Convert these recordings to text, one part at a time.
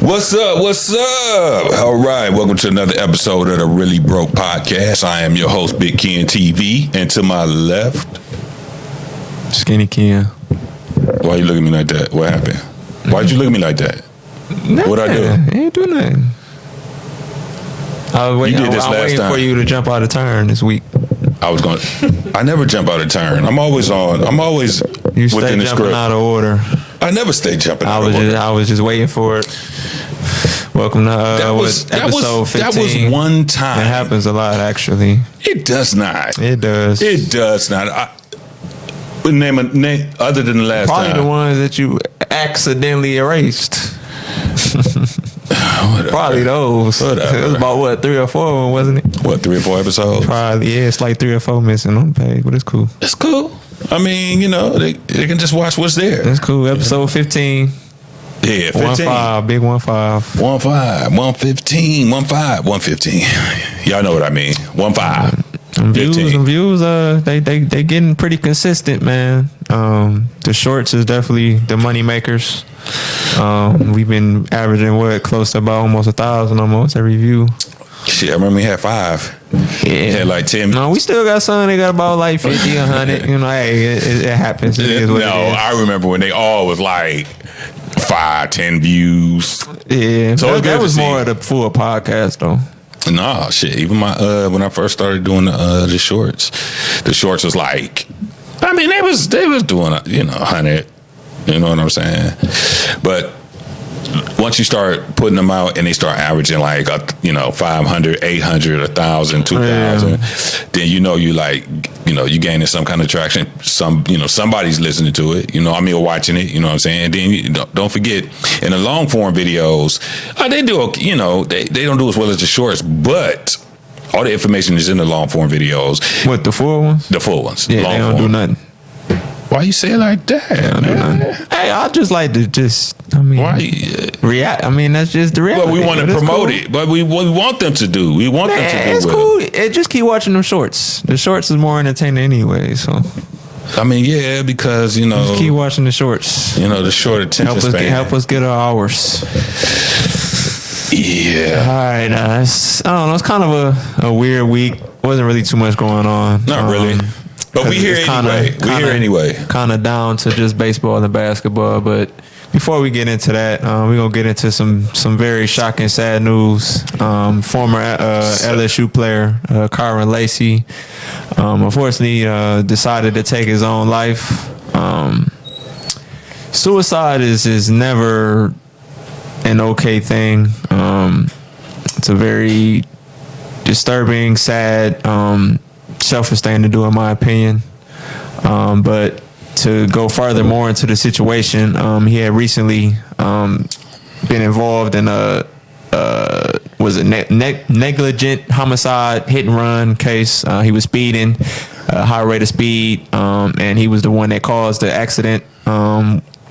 What's up? What's up? All right, welcome to another episode of the Really Broke Podcast. I am your host, Big Ken TV, and to my left, Skinny Ken. Why you looking at me like that? What happened? Why'd you look at me like that? What'd I do? You ain't do nothing. I was waiting for you to jump out of turn this week. I never jump out of turn. I'm always You stay within the jumping script. out of order. I never stay jumping out of order. I was just waiting for it. Welcome to episode 15. That was one time. It happens a lot, actually. It does not. It does. It does not. Name other than the last Probably time. the ones that you accidentally erased. Probably those. Whatever. It was about 3 or 4, wasn't it? 3 or 4 episodes? Probably, yeah. It's like 3 or 4 missing on the page, but it's cool. It's cool. I mean, they can just watch what's there. That's cool. Episode 15. Yeah, 15. 1-5, big 1-5. 1-5, 115, 1-5, 115. Y'all know what I mean. 1-5. Views, they getting pretty consistent, man. The shorts is definitely the money makers. We've been averaging close to about almost 1,000 almost every view. Shit, I remember we had 5. Yeah, had like 10. No, we still got some. They got about like 50, 100. You know, hey, it happens. It is what it is. I remember when they all was like 5, 10 views. Yeah, so that was more of the full podcast though. Nah, shit. Even my when I first started doing the shorts was like, I mean, they was doing 100. You know what I'm saying? But once you start putting them out and they start averaging like 500, 800, 1,000, 2,000, then you gaining some kind of traction. Somebody's listening to it. Or watching it. You know what I'm saying? And then don't forget, in the long form videos, they do. They don't do as well as the shorts, but all the information is in the long form videos. What, the full ones? The full ones. Yeah, they don't do nothing. Why you say it like that? Hey, I just like to react. I mean, that's just the reality. But we want to promote it. But we want them to do. We want them to do it's cool. Just keep watching them shorts. The shorts is more entertaining anyway. So, I mean, yeah, because just keep watching the shorts. The short attention span. Help us get our hours. Yeah. All right. I don't know. It's kind of a weird week. Wasn't really too much going on. Not really. But we here anyway. Kind of down to just baseball and basketball. But before we get into that, we're going to get into some very shocking, sad news. Former LSU player, Kyron Lacey, unfortunately decided to take his own life. Suicide is never an okay thing. It's a very disturbing, sad, selfish thing to do, in my opinion. But to go further more into the situation, he had recently been involved in a negligent homicide hit and run case. He was speeding, high rate of speed, and he was the one that caused the accident.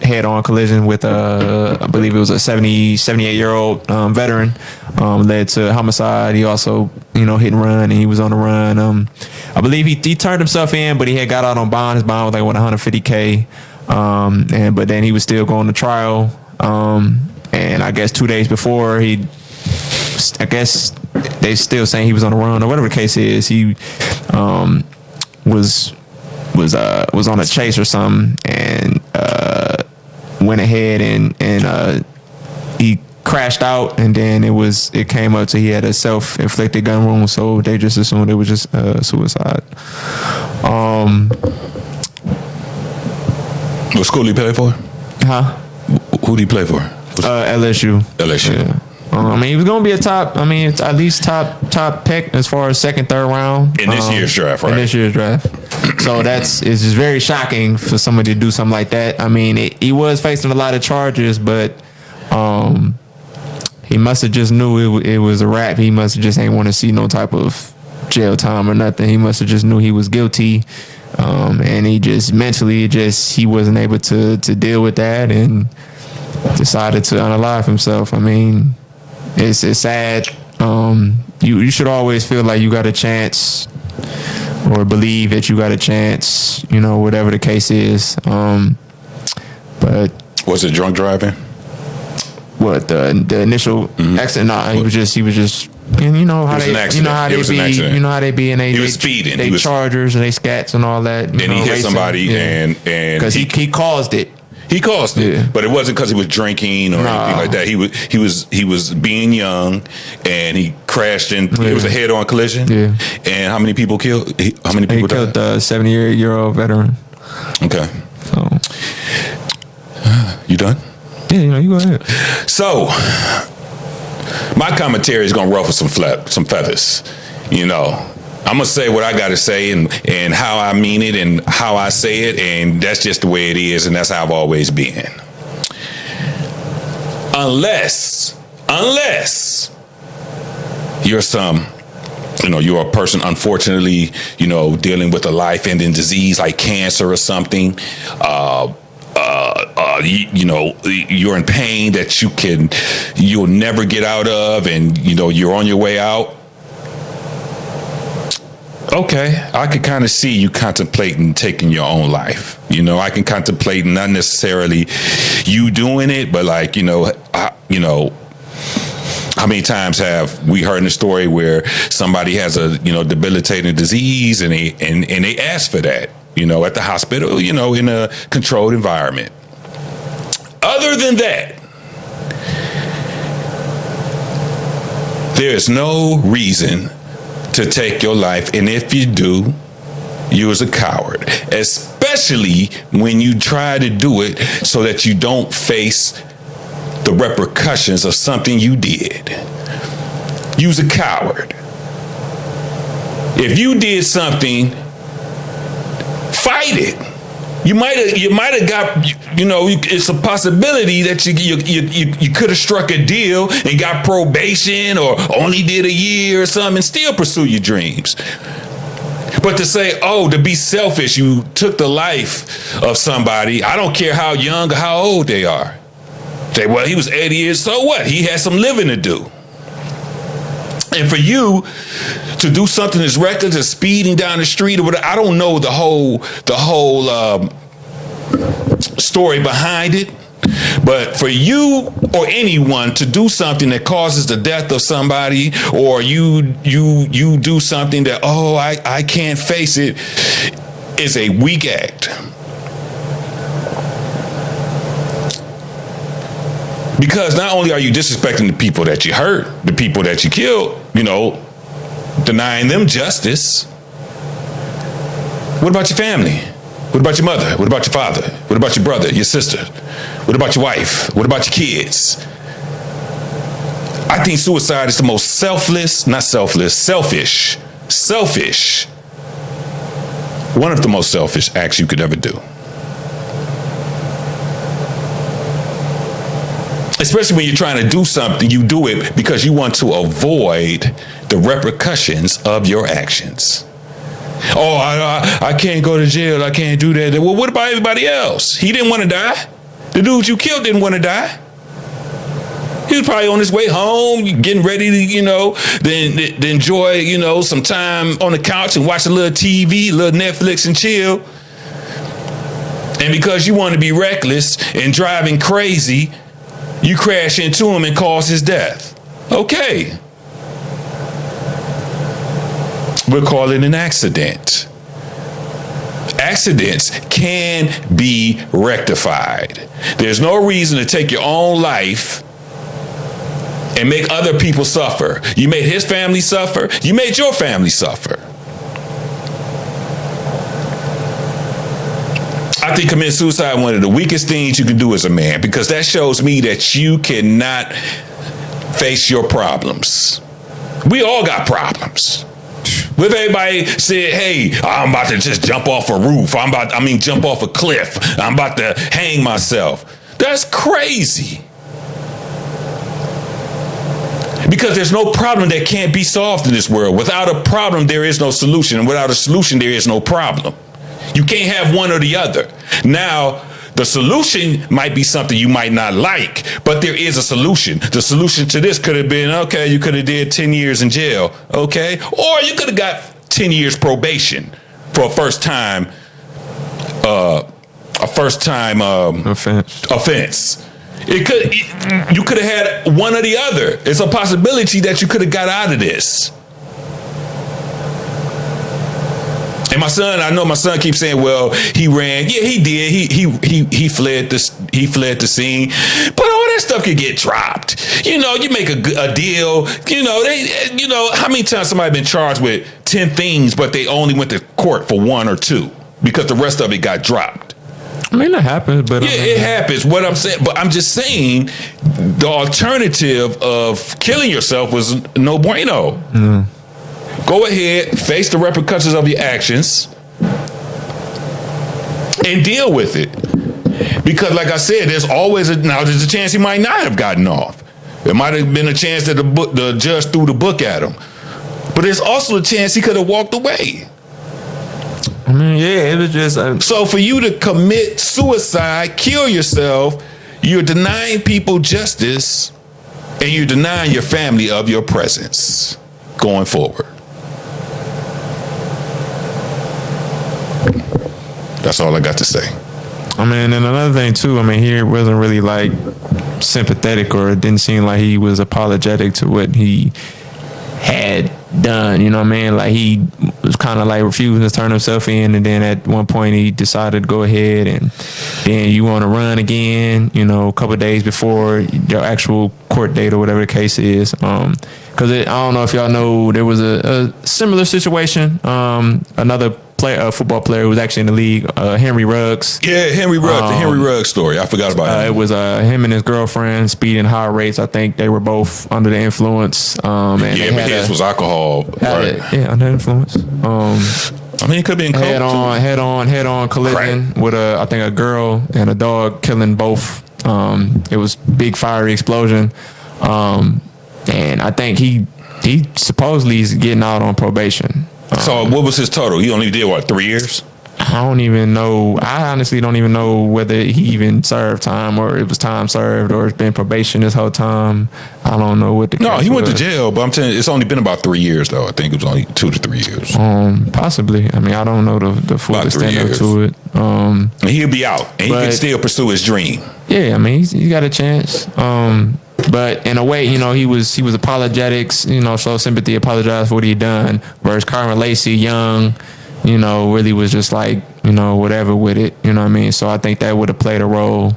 Head-on collision with I believe it was a 78-year-old veteran, led to homicide. He also, hit and run, and he was on the run. I believe he turned himself in, but he had got out on bond. His bond was like $150K, but then he was still going to trial. And I guess 2 days before, they still saying he was on the run or whatever the case is. He was on a chase or something, and went ahead and he crashed out, and then it came up to he had a self-inflicted gun wound, so they just assumed it was just suicide. What school did he play for? Huh? Who did he play for? LSU. LSU. Yeah. He was going to be it's at least top pick as far as second, third round. In this year's draft, right? In this year's draft. So it's just very shocking for somebody to do something like that. I mean, he was facing a lot of charges, but he must have just knew it was a wrap. He must have just ain't want to see no type of jail time or nothing. He must have just knew he was guilty. And he just mentally he wasn't able to deal with that and decided to unalive himself. I mean, it's sad. You should always feel like you got a chance, or believe that you got a chance, whatever the case is. But was it drunk driving? the initial accident. Nah, he was just. And you know how they be, and he was speeding. They Chargers and they scats and all that. Then he hit somebody, and because he caused it. He caused it, but it wasn't because he was drinking or anything like that. He was being young, and he crashed in. It was a head-on collision. Yeah. And how many people killed? How many people killed? The 70-year-old veteran. Okay. So, you done? Yeah, you go ahead. So, my commentary is gonna ruffle some feathers. You know, I'm gonna say what I gotta say and how I mean it and how I say it, and that's just the way it is, and that's how I've always been. Unless you're a person, unfortunately, dealing with a life-ending disease like cancer or something. You're in pain that you'll never get out of, and you're on your way out. Okay, I could kind of see you contemplating taking your own life. I can contemplate not necessarily you doing it, but how many times have we heard in a story where somebody has a debilitating disease and they ask for that at the hospital in a controlled environment. Other than that, there is no reason to take your life, and if you do, you is a coward, especially when you try to do it so that you don't face the repercussions of something you did. You's a coward. If you did something, fight it. You might have got, it's a possibility that you could have struck a deal and got probation or only did a year or something and still pursue your dreams. But to say, to be selfish, you took the life of somebody, I don't care how young or how old they are. Say, well, he was 80 years, so what? He had some living to do. And for you to do something as reckless as speeding down the street or whatever, I don't know the whole story behind it, but for you or anyone to do something that causes the death of somebody, or you do something that I can't face it, is a weak act. Because not only are you disrespecting the people that you hurt, the people that you killed, denying them justice. What about your family? What about your mother? What about your father? What about your brother, your sister? What about your wife? What about your kids? I think suicide is the most selfish, one of the most selfish acts you could ever do. Especially when you're trying to do something, you do it because you want to avoid the repercussions of your actions. I can't go to jail. I can't do that. Well, what about everybody else? He didn't want to die. The dude you killed didn't want to die. He was probably on his way home, getting ready to, to enjoy, some time on the couch and watch a little TV, a little Netflix and chill. And because you want to be reckless and driving crazy, you crash into him and cause his death. Okay. We'll call it an accident. Accidents can be rectified. There's no reason to take your own life and make other people suffer. You made his family suffer. You made your family suffer. I think committing suicide is one of the weakest things you can do as a man, because that shows me that you cannot face your problems. We all got problems. If everybody said, hey, I'm about to just jump off a roof, jump off a cliff, I'm about to hang myself, that's crazy. Because there's no problem that can't be solved in this world. Without a problem, there is no solution. And without a solution, there is no problem. You can't have one or the other. Now, the solution might be something you might not like, but there is a solution. The solution to this could have been, okay, you could have did 10 years in jail, okay? Or you could have got 10 years probation for a first time offense. You could have had one or the other. It's a possibility that you could have got out of this. And my son keeps saying, well, he ran. Yeah, he did. He fled the scene. But all that stuff could get dropped. You know, you make a deal. You know, how many times somebody been charged with 10 things, but they only went to court for 1 or 2 because the rest of it got dropped. I mean, that happens, but it happens. What I'm saying, but I'm just saying, the alternative of killing yourself was no bueno. Mm. Go ahead, face the repercussions of your actions, and deal with it. Because, like I said, there's a chance he might not have gotten off. There might have been a chance that the judge threw the book at him, but there's also a chance he could have walked away. I mean, yeah, it was just... So for you to commit suicide, kill yourself, you're denying people justice, and you're denying your family of your presence going forward. That's all I got to say. I mean, and another thing, too, I mean, he wasn't really, like, sympathetic, or it didn't seem like he was apologetic to what he had done, you know what I mean? Like, he was kind of like refusing to turn himself in, and then at one point he decided to go ahead, and then you want to run again, you know, a couple of days before your actual court date or whatever the case is. Because I don't know if y'all know, there was a similar situation. Another football player who was actually in the league, Henry Ruggs. Yeah, Henry Ruggs, the Henry Ruggs story. I forgot about him. It was him and his girlfriend speeding high rates. I think they were both under the influence. And but his was alcohol. Right. Under influence. I mean, it could be in head on collision with I think a girl and a dog, killing both. It was big fiery explosion. And I think he supposedly is getting out on probation. So what was his total? He only did 3 years? I don't even know. I honestly don't even know whether he even served time, or it was time served, or it's been probation this whole time. I don't know what the case was. No, he went to jail, but I'm telling you, it's only been about 3 years, though. I think it was only 2 to 3 years. Possibly. I mean, I don't know the full extent up to it. And he'll be out, and he can still pursue his dream. Yeah, I mean, he's got a chance. But in a way, you know, he was apologetics, you know, show sympathy, apologize for what he done. Whereas Carmen Lacey, young, you know, really was just like, you know, whatever with it, you know what I mean? So I think that would have played a role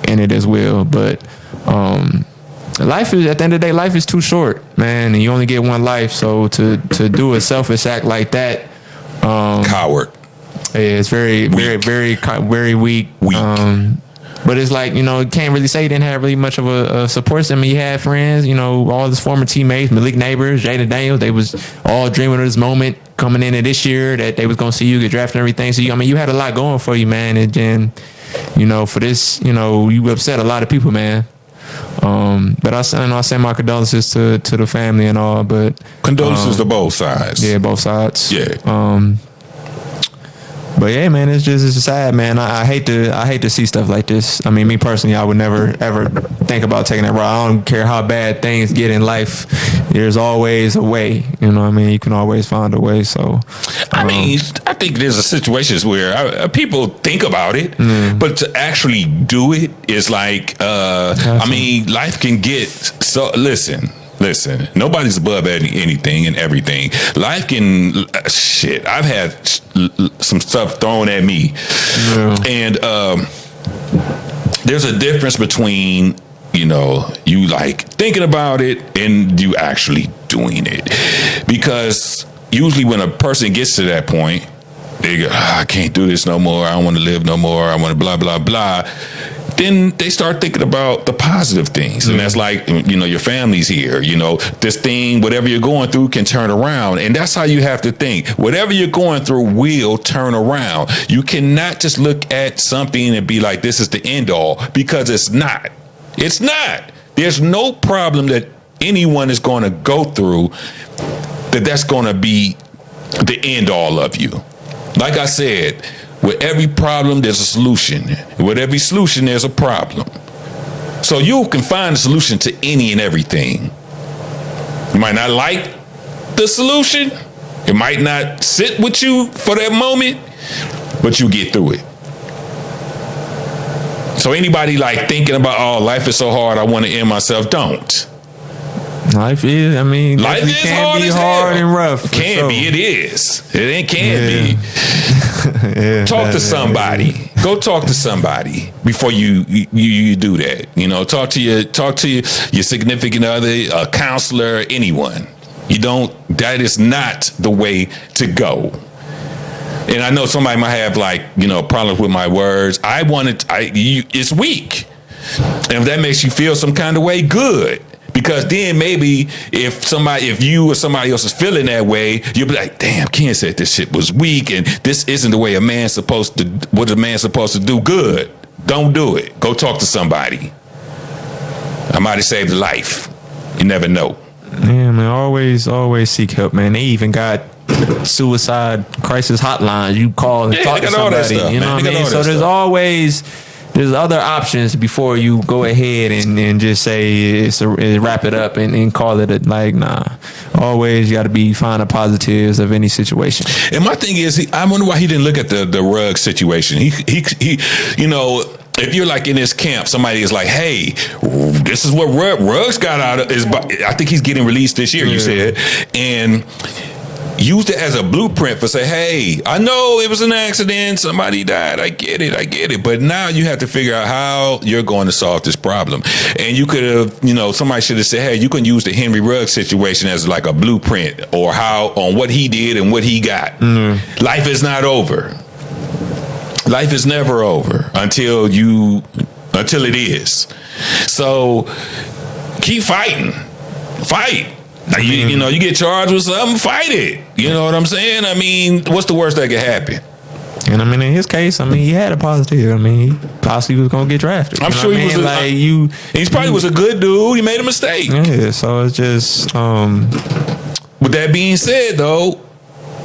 in it as well. But life is, at the end of the day, life is too short, man, and you only get one life. So to do a selfish act like that, coward. Yeah, it's very, weak. very weak. But it's like, you know, you can't really say he didn't have really much of a support system. I mean, he had friends, you know, all his former teammates, Malik Neighbors, Jaden Daniels. They was all dreaming of this moment coming into this year that they was going to see you get drafted and everything. So, I mean, you had a lot going for you, man. And then, you know, for this, you know, you upset a lot of people, man. But I send my condolences to the family and all. But condolences to both sides. Yeah, both sides. Yeah. But yeah, man, it's just sad, man. I hate to see stuff like this. I mean, me personally, I would never ever think about taking that route. I don't care how bad things get in life. There's always a way. You know what I mean? You can always find a way. So, I mean, I think there's situations where people think about it, but to actually do it is like, I mean, life can get so. Listen, nobody's above anything and everything. Life can, I've had some stuff thrown at me. Yeah. And there's a difference between, you know, you like thinking about it and you actually doing it. Because usually when a person gets to that point, they go, I can't do this no more. I don't want to live no more. I want to blah, blah, blah. Then they start thinking about the positive things. And that's like, you know, your family's here, you know, this thing, whatever you're going through can turn around. And that's how you have to think. Whatever you're going through will turn around. You cannot just look at something and be like, this is the end all, because it's not. It's not. There's no problem that anyone is going to go through that's going to be the end all of you. Like I said, with every problem, there's a solution. With every solution, there's a problem. So you can find a solution to any and everything. You might not like the solution. It might not sit with you for that moment, but you get through it. So anybody like thinking about, oh, life is so hard, I want to end myself, don't. Life is, I mean, life is can be hard and rough. Can be, it is. It ain't can be. Talk to somebody. Go talk to somebody before you do that. You know, talk to your significant other, a counselor, anyone. That is not the way to go. And I know somebody might have problems with my words. It's weak. And if that makes you feel some kind of way, good. Because then maybe if you or somebody else is feeling that way, you'll be like, damn, Ken said this shit was weak and this isn't the way a man's supposed to, what a man's supposed to do. Good. Don't do it. Go talk to somebody. I might have saved a life. You never know. Yeah, man, always seek help, man. They even got suicide crisis hotlines. You call and talk to somebody. You know what I mean? So there's other options before you go ahead and just say wrap it up and call it nah. Always you got to find the positives of any situation. And my thing is, I wonder why he didn't look at the rug situation. He if you're like in this camp, somebody is like, hey, this is what Ruggs got out of. I think he's getting released this year, you said. And used it as a blueprint for say, hey, I know it was an accident, somebody died, I get it. But now you have to figure out how you're going to solve this problem. And you could have, somebody should have said, hey, you can use the Henry Ruggs situation as like a blueprint or on what he did and what he got. Mm-hmm. Life is not over. Life is never over until it is. So keep fighting. Fight. You get charged with something, fight it. You know what I'm saying? I mean, what's the worst that could happen? And I mean, in his case, he had a positive. He possibly was going to get drafted. I'm sure he was. He probably was a good dude. He made a mistake. Yeah. So it's just. With that being said, though,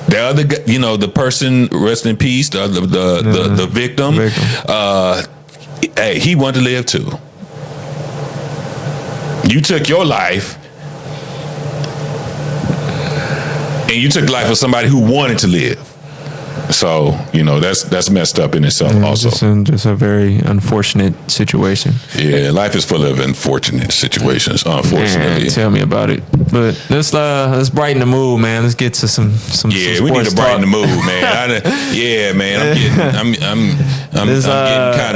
the other guy, the person, rest in peace, the victim. Hey, he wanted to live too. You took your life. And you took the life of somebody who wanted to live. So, that's messed up in itself also. Just a very unfortunate situation. Yeah, life is full of unfortunate situations, unfortunately. Man, tell me about it. But let's brighten the mood, man. Let's get to some yeah, we need to brighten the mood, man.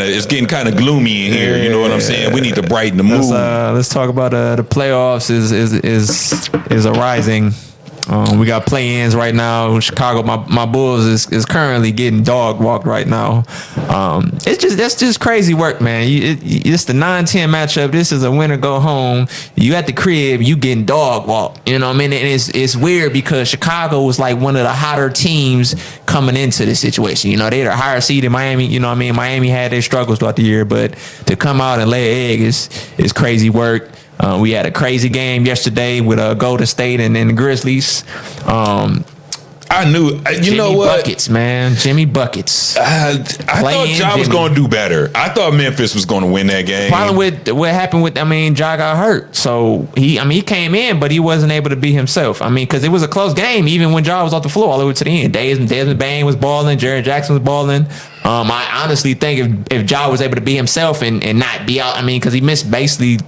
It's getting kind of gloomy in here. You know what I'm saying? We need to brighten the mood. Let's talk about the playoffs is arising. We got play-ins right now. Chicago, my Bulls is currently getting dog walked right now. That's just crazy work, man. It's the 9-10 matchup. This is a winner go home. You at the crib, you getting dog walked. You know what I mean? And it's weird because Chicago was like one of the hotter teams coming into this situation. They're a higher seed in Miami. You know what I mean? Miami had their struggles throughout the year, but to come out and lay an egg is crazy work. We had a crazy game yesterday with Golden State and the Grizzlies. I knew, Jimmy Buckets, man. Jimmy Buckets. I thought Ja was going to do better. I thought Memphis was going to win that game. Problem with what happened with, Ja got hurt. So he came in, but he wasn't able to be himself. Because it was a close game, even when Ja was off the floor all the way to the end. Desmond Bane was balling. Jaren Jackson was balling. I honestly think if Ja was able to be himself and not be out, because he missed basically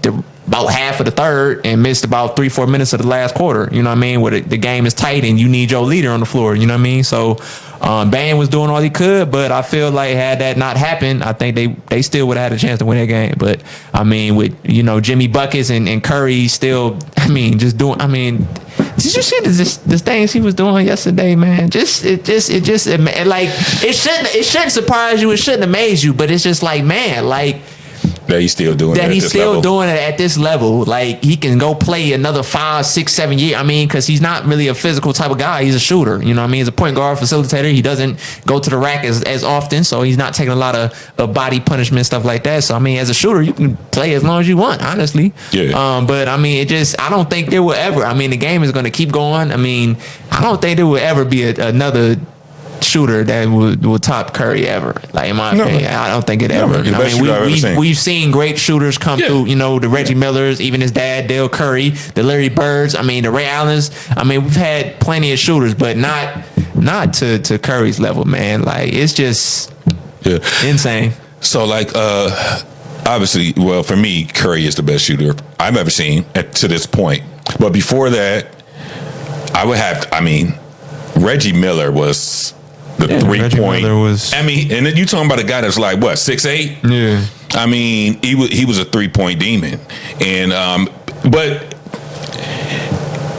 about half of the third and missed about 3-4 minutes of the last quarter. You know what I mean? Where the game is tight and you need your leader on the floor. You know what I mean? So Bane was doing all he could, but I feel like had that not happened, I think they still would have had a chance to win that game. But with Jimmy Buckets and Curry still, just doing. Did you see the things he was doing yesterday, man? It shouldn't surprise you. It shouldn't amaze you. But it's just like, man, like. That he's still doing it. That he's still doing it at this level. Like, he can go play another 5, 6, 7 years. Because he's not really a physical type of guy. He's a shooter. You know what I mean? He's a point guard facilitator. He doesn't go to the rack as often. So he's not taking a lot of body punishment, stuff like that. So, as a shooter, you can play as long as you want, honestly. Yeah. But, I don't think there will ever. The game is going to keep going. I don't think there will ever be another shooter that will top Curry ever. Like, in my opinion, I don't think it ever. We've seen great shooters come through. The Reggie Millers, even his dad, Dale Curry, the Larry Birds. The Ray Allens. We've had plenty of shooters, but not to Curry's level, man. Like, it's just insane. So like obviously, well, for me, Curry is the best shooter I've ever seen to this point. But before that, Reggie Miller was the 3-point. I mean, and then you talking about a guy that's like what, 6'8"? Yeah. I mean, he was a 3-point demon, and but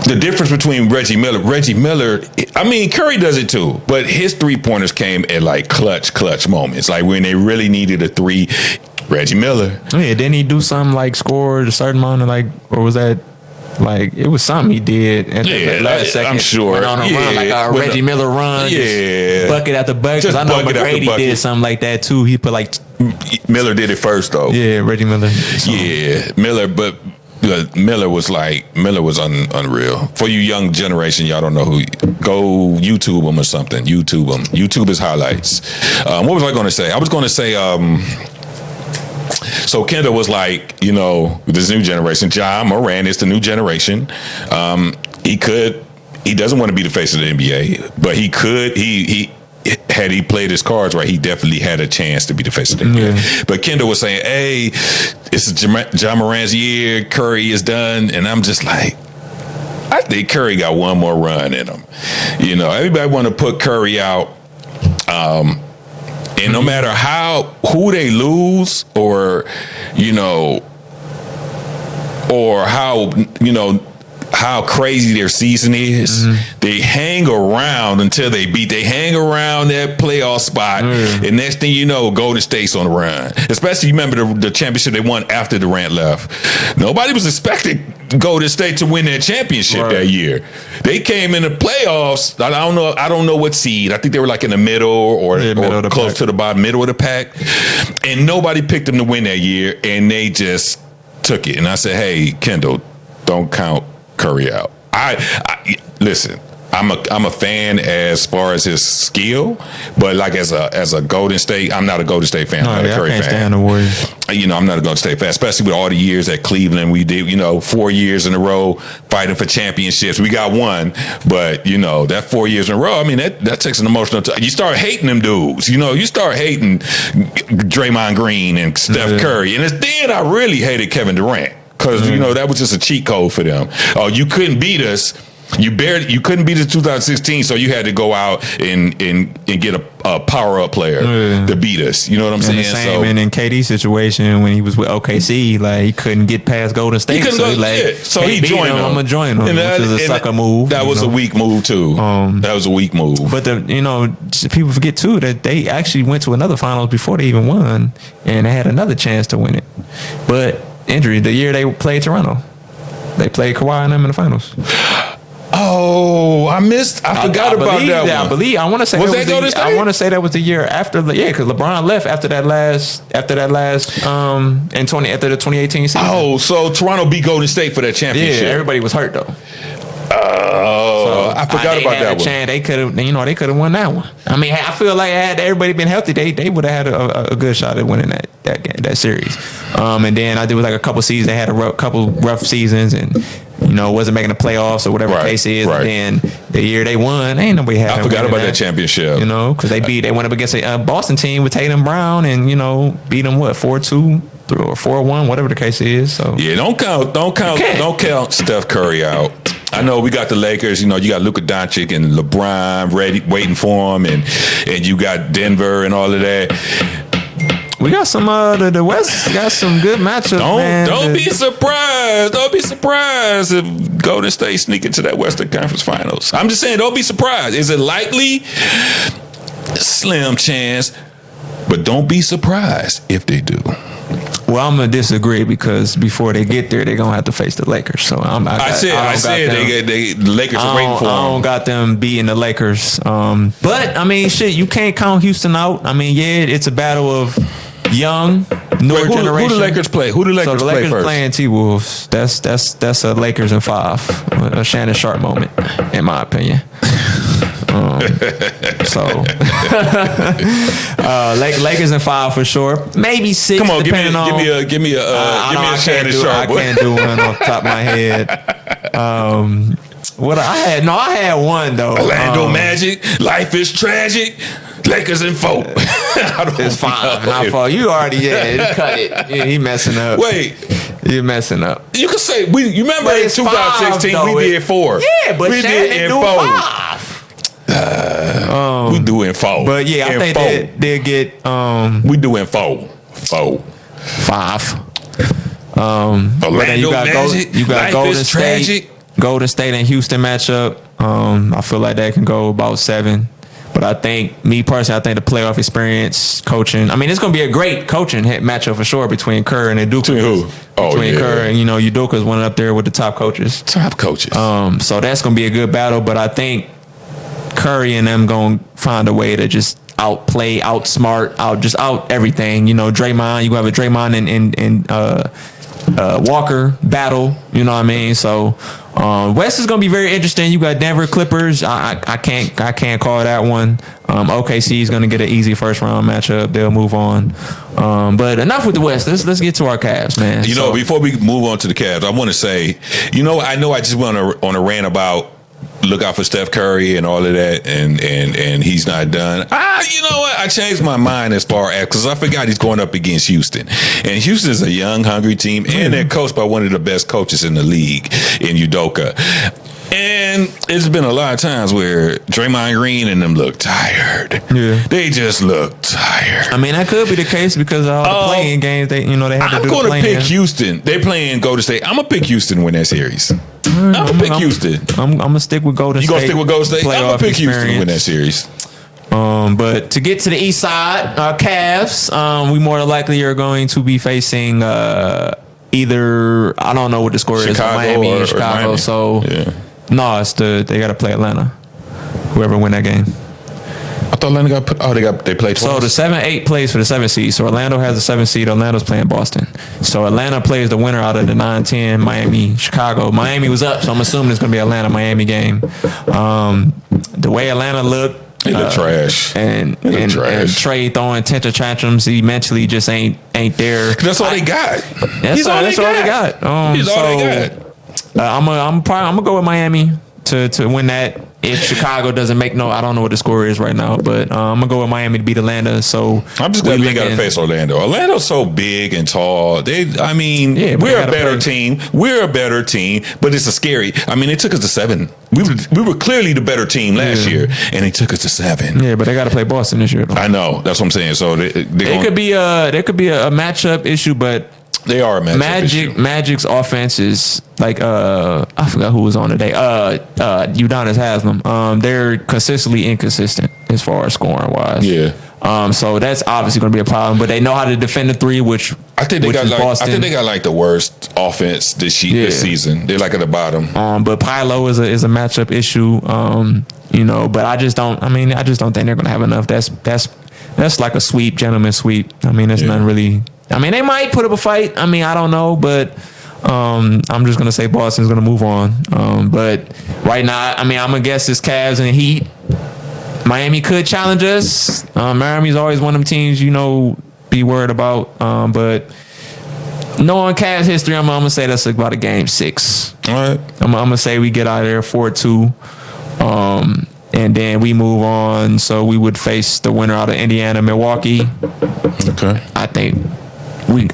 the difference between Reggie Miller, I mean, Curry does it too, but his 3-pointers came at like clutch moments, like when they really needed a 3. Reggie Miller. Oh, yeah, didn't he do something like score a certain amount of like, or was that like it was something he did at the last second? I'm sure. Went on a run, like a Reggie Miller run. Yeah, bucket after bucket. Because I know McGrady did something like that too. He put like Miller did it first though. Yeah, Reggie Miller. Yeah, Miller, but. Miller was unreal. For you young generation, y'all don't know who. Go YouTube him or something. YouTube him. YouTube his highlights. What was I going to say? I was going to say. So Kendall was like, you know, this new generation. Ja Morant is the new generation. He doesn't want to be the face of the NBA, but he could. Had he played his cards right, he definitely had a chance to be the face of the NBA. Yeah. But Kendall was saying, hey, it's Ja Morant's year. Curry is done. And I'm just like, I think Curry got one more run in him. You know, everybody want to put Curry out. And no matter who they lose or, you know, or how crazy their season is, they hang around until they hang around that playoff spot, and next thing you know, Golden State's on the run. Especially, remember the championship they won after Durant left. Nobody was expecting Golden State to win that championship that year. They came in the playoffs. I don't know what seed. I think they were like in the middle or close to the bottom, middle of the pack, and nobody picked them to win that year, and they just took it. And I said, hey, Kendall, don't count Curry out. I listen. I'm a fan as far as his skill, but like as a Golden State, I'm not a Golden State fan. I'm not a Curry fan. Stand the Warriors. You know, I'm not a Golden State fan, especially with all the years at Cleveland. We did, 4 years in a row fighting for championships. We got one, but that 4 years in a row. I mean, that takes an emotional. You start hating them dudes. You start hating Draymond Green and Steph Curry, and it's then I really hated Kevin Durant. Because, that was just a cheat code for them. Oh, you couldn't beat us. You couldn't beat us in 2016, so you had to go out and get a power-up player to beat us. You know what I'm saying? The same in KD's situation when he was with OKC, like he couldn't get past Golden State. So he joined them. I'm going to join them, which is a sucker move. That was a weak move, too. That was a weak move. But, people forget, too, that they actually went to another finals before they even won, and they had another chance to win it. But injury, the year they played Toronto. They played Kawhi and them in the finals. Oh, I forgot about that one. I want to say was that Golden State? I want to say that was the year after because LeBron left after that last after the 2018 season. Oh, so Toronto beat Golden State for that championship. Yeah, everybody was hurt though. Oh, I forgot about that one. They could have won that one. I mean, I feel like had everybody been healthy, they would have had a good shot at winning that series. And then I did like a couple seasons. They had a couple rough seasons, and wasn't making the playoffs or whatever the case is. Right. And then the year they won, ain't nobody had. I forgot about that championship. Because they went up against a Boston team with Tatum Brown, and beat them 4-2 or 4-1, whatever the case is. So yeah, don't count Steph Curry out. I know we got the Lakers. You got Luka Doncic and LeBron ready, waiting for him, and you got Denver and all of that. We got some the West got some good matchups. Don't be surprised. Don't be surprised if Golden State sneak into that Western Conference Finals. I'm just saying, don't be surprised. Is it likely? Slim chance, but don't be surprised if they do. Well, I'm gonna disagree because before they get there, they're gonna have to face the Lakers. So I said the Lakers are waiting for them. I don't got them beating the Lakers. But I mean, shit, you can't count Houston out. I mean, it's a battle of young newer generation. Who the Lakers play? Who the Lakers play first? So the Lakers playing T-Wolves. That's a Lakers in 5. A Shannon Sharp moment, in my opinion. Lakers in 5 for sure. Maybe 6. Come on, give me a Shannon Sharp. I can't do one off the top of my head. I had one though. Orlando Magic. Life is tragic. Lakers in 4. It's 5, not 4. You already cut it. Yeah, he messing up. Wait, you're messing up. you can say you remember in 2016 5, we did 4. Yeah, but we Shannon did in do 4. We do in 4. But yeah, I think they'll get we do in 4. 5. Orlando you got Magic. you got Life Golden is State. tragic. Golden State and Houston matchup. I feel like that can go about 7. But I think, me personally, I think the playoff experience, coaching. I mean, it's going to be a great coaching matchup for sure between Kerr and Udoka. Between who? Between Kerr and Udoka's one up there with the top coaches. Top coaches. So that's going to be a good battle. But I think Curry and them going to find a way to just outplay, outsmart, out everything. Draymond. You have a Draymond and Walker battle. You know what I mean? So West is going to be very interesting. You got Denver Clippers. I can't call that one. OKC is going to get an easy first round matchup. They'll move on. But enough with the West. Let's get to our Cavs, man. Before we move on to the Cavs, I want to say, I know I just went on a rant about look out for Steph Curry and all of that, and he's not done. You know what? I changed my mind as far as, because I forgot he's going up against Houston. And Houston is a young, hungry team, and they're coached by one of the best coaches in the league in Udoka. And it's been a lot of times where Draymond Green and them look tired. Yeah. They just look tired. I mean, that could be the case because of all the playing games they had to do. I'm going to pick Houston. They playing Golden State. I'm going to pick Houston to win that series. I'm going to pick Houston. I'm going to stick with Golden State. You going to stick with Golden State? I'm going to pick Houston to win that series. But to get to the east side, Cavs, we more than likely are going to be facing either, I don't know what the score is, Miami or Chicago. Miami. So, no, they got to play Atlanta. Whoever win that game. I thought Atlanta they played twice. So the 7-8 plays for the 7 seed. So Orlando has the 7 seed. Orlando's playing Boston. So Atlanta plays the winner out of the 9-10 Miami Chicago. Miami was up, so I'm assuming it's going to be Atlanta Miami game. The way Atlanta looked, they look trash. And Trey throwing temper tantrums. He mentally just ain't there. That's all they got. That's all they got. He's all they got. I'm gonna go with Miami to win that. If Chicago doesn't make I don't know what the score is right now, but I'm gonna go with Miami to beat Atlanta. So I'm just glad we got to face Orlando. Orlando's so big and tall. We're a better team. We're a better team, but it's a scary. I mean, they took us to 7. We were clearly the better team last year, and they took us to 7. Yeah, but they got to play Boston this year, though. I know. That's what I'm saying. So there could be a matchup issue, but. They are a matchup issue. Magic's offense is like I forgot who was on today. Udonis Haslem. They're consistently inconsistent as far as scoring wise. Yeah. So that's obviously going to be a problem. But they know how to defend the 3, which I think they got the worst offense this season. They're like at the bottom. But Pilo is a matchup issue. But I just don't think they're going to have enough. That's like a sweep, gentleman's sweep. I mean, there's nothing really. I mean, they might put up a fight. I mean, I don't know, but I'm just going to say Boston's going to move on. But right now, I mean, I'm going to guess it's Cavs and Heat. Miami could challenge us. Miami's always one of them teams, be worried about. But knowing Cavs history, I'm going to say that's about a game 6. All right. I'm going to say we get out of there 4-2. And then we move on. So we would face the winner out of Indiana, Milwaukee. Okay. I think we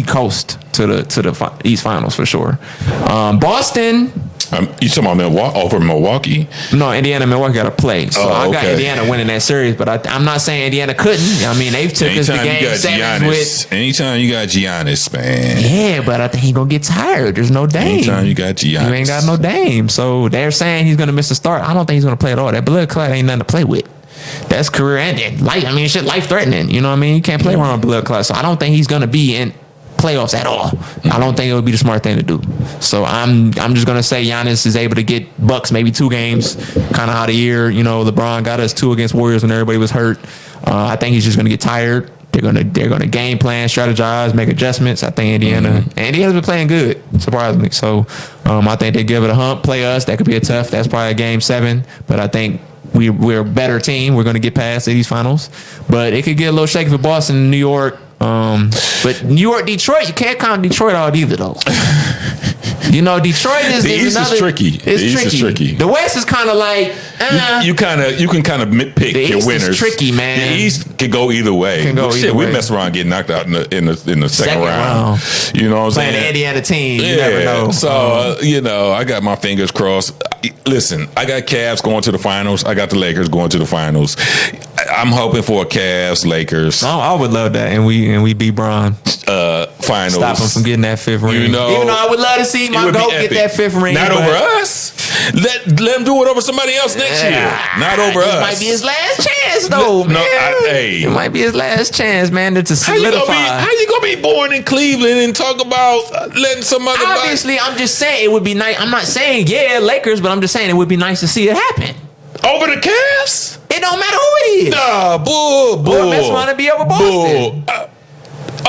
coast to the East Finals for sure. Boston. You talking about over Milwaukee? No, Indiana and Milwaukee got to play. So I got Indiana winning that series, but I'm not saying Indiana couldn't. I mean, they've took us to game 7 with. Anytime you got Giannis, man. Yeah, but I think he's going to get tired. There's no Dame. Anytime you got Giannis. You ain't got no Dame. So they're saying he's going to miss the start. I don't think he's going to play at all. That blood clot ain't nothing to play with. That's career ending. Shit life threatening. You know what I mean? You can't play around blood clot. So I don't think he's going to be in playoffs at all. I don't think it would be the smart thing to do. So I'm just gonna say Giannis is able to get Bucks maybe 2 games, kind of how the year. LeBron got us 2 against Warriors when everybody was hurt. I think he's just gonna get tired. They're gonna game plan, strategize, make adjustments. I think Indiana's been playing good, surprisingly. So I think they give it a hump, play us. That could be that's probably a game 7. But I think we're a better team. We're gonna get past these finals. But it could get a little shaky for Boston and New York. But New York, Detroit, you can't count Detroit out either, though. You know, Detroit is The East is tricky. It's The East is tricky. The West is kind of like you can kind of pick the your East winners. is tricky, man. The East can go either way. We mess around getting knocked out in the second round. You know what I'm saying? Playing the Indiana team, you never know. So you know, I got my fingers crossed. Listen, I got Cavs going to the finals. I got the Lakers going to the finals. I'm hoping for a Cavs Lakers. Oh, I would love that, and we beat Bron. Finals. Stop him from getting that 5th ring. You know, even though I would love to see my GOAT get that 5th ring. Not over us. Let him do it over somebody else next year. Not over us. It might be his last chance, though, man. It might be his last chance, man, to solidify. How you gonna be born in Cleveland and talk about letting some other? Obviously, I'm just saying it would be nice. I'm not saying Lakers, but I'm just saying it would be nice to see it happen. Over the Cavs? It don't matter who it is. Nah, bull. Or Mets want to be over Boston.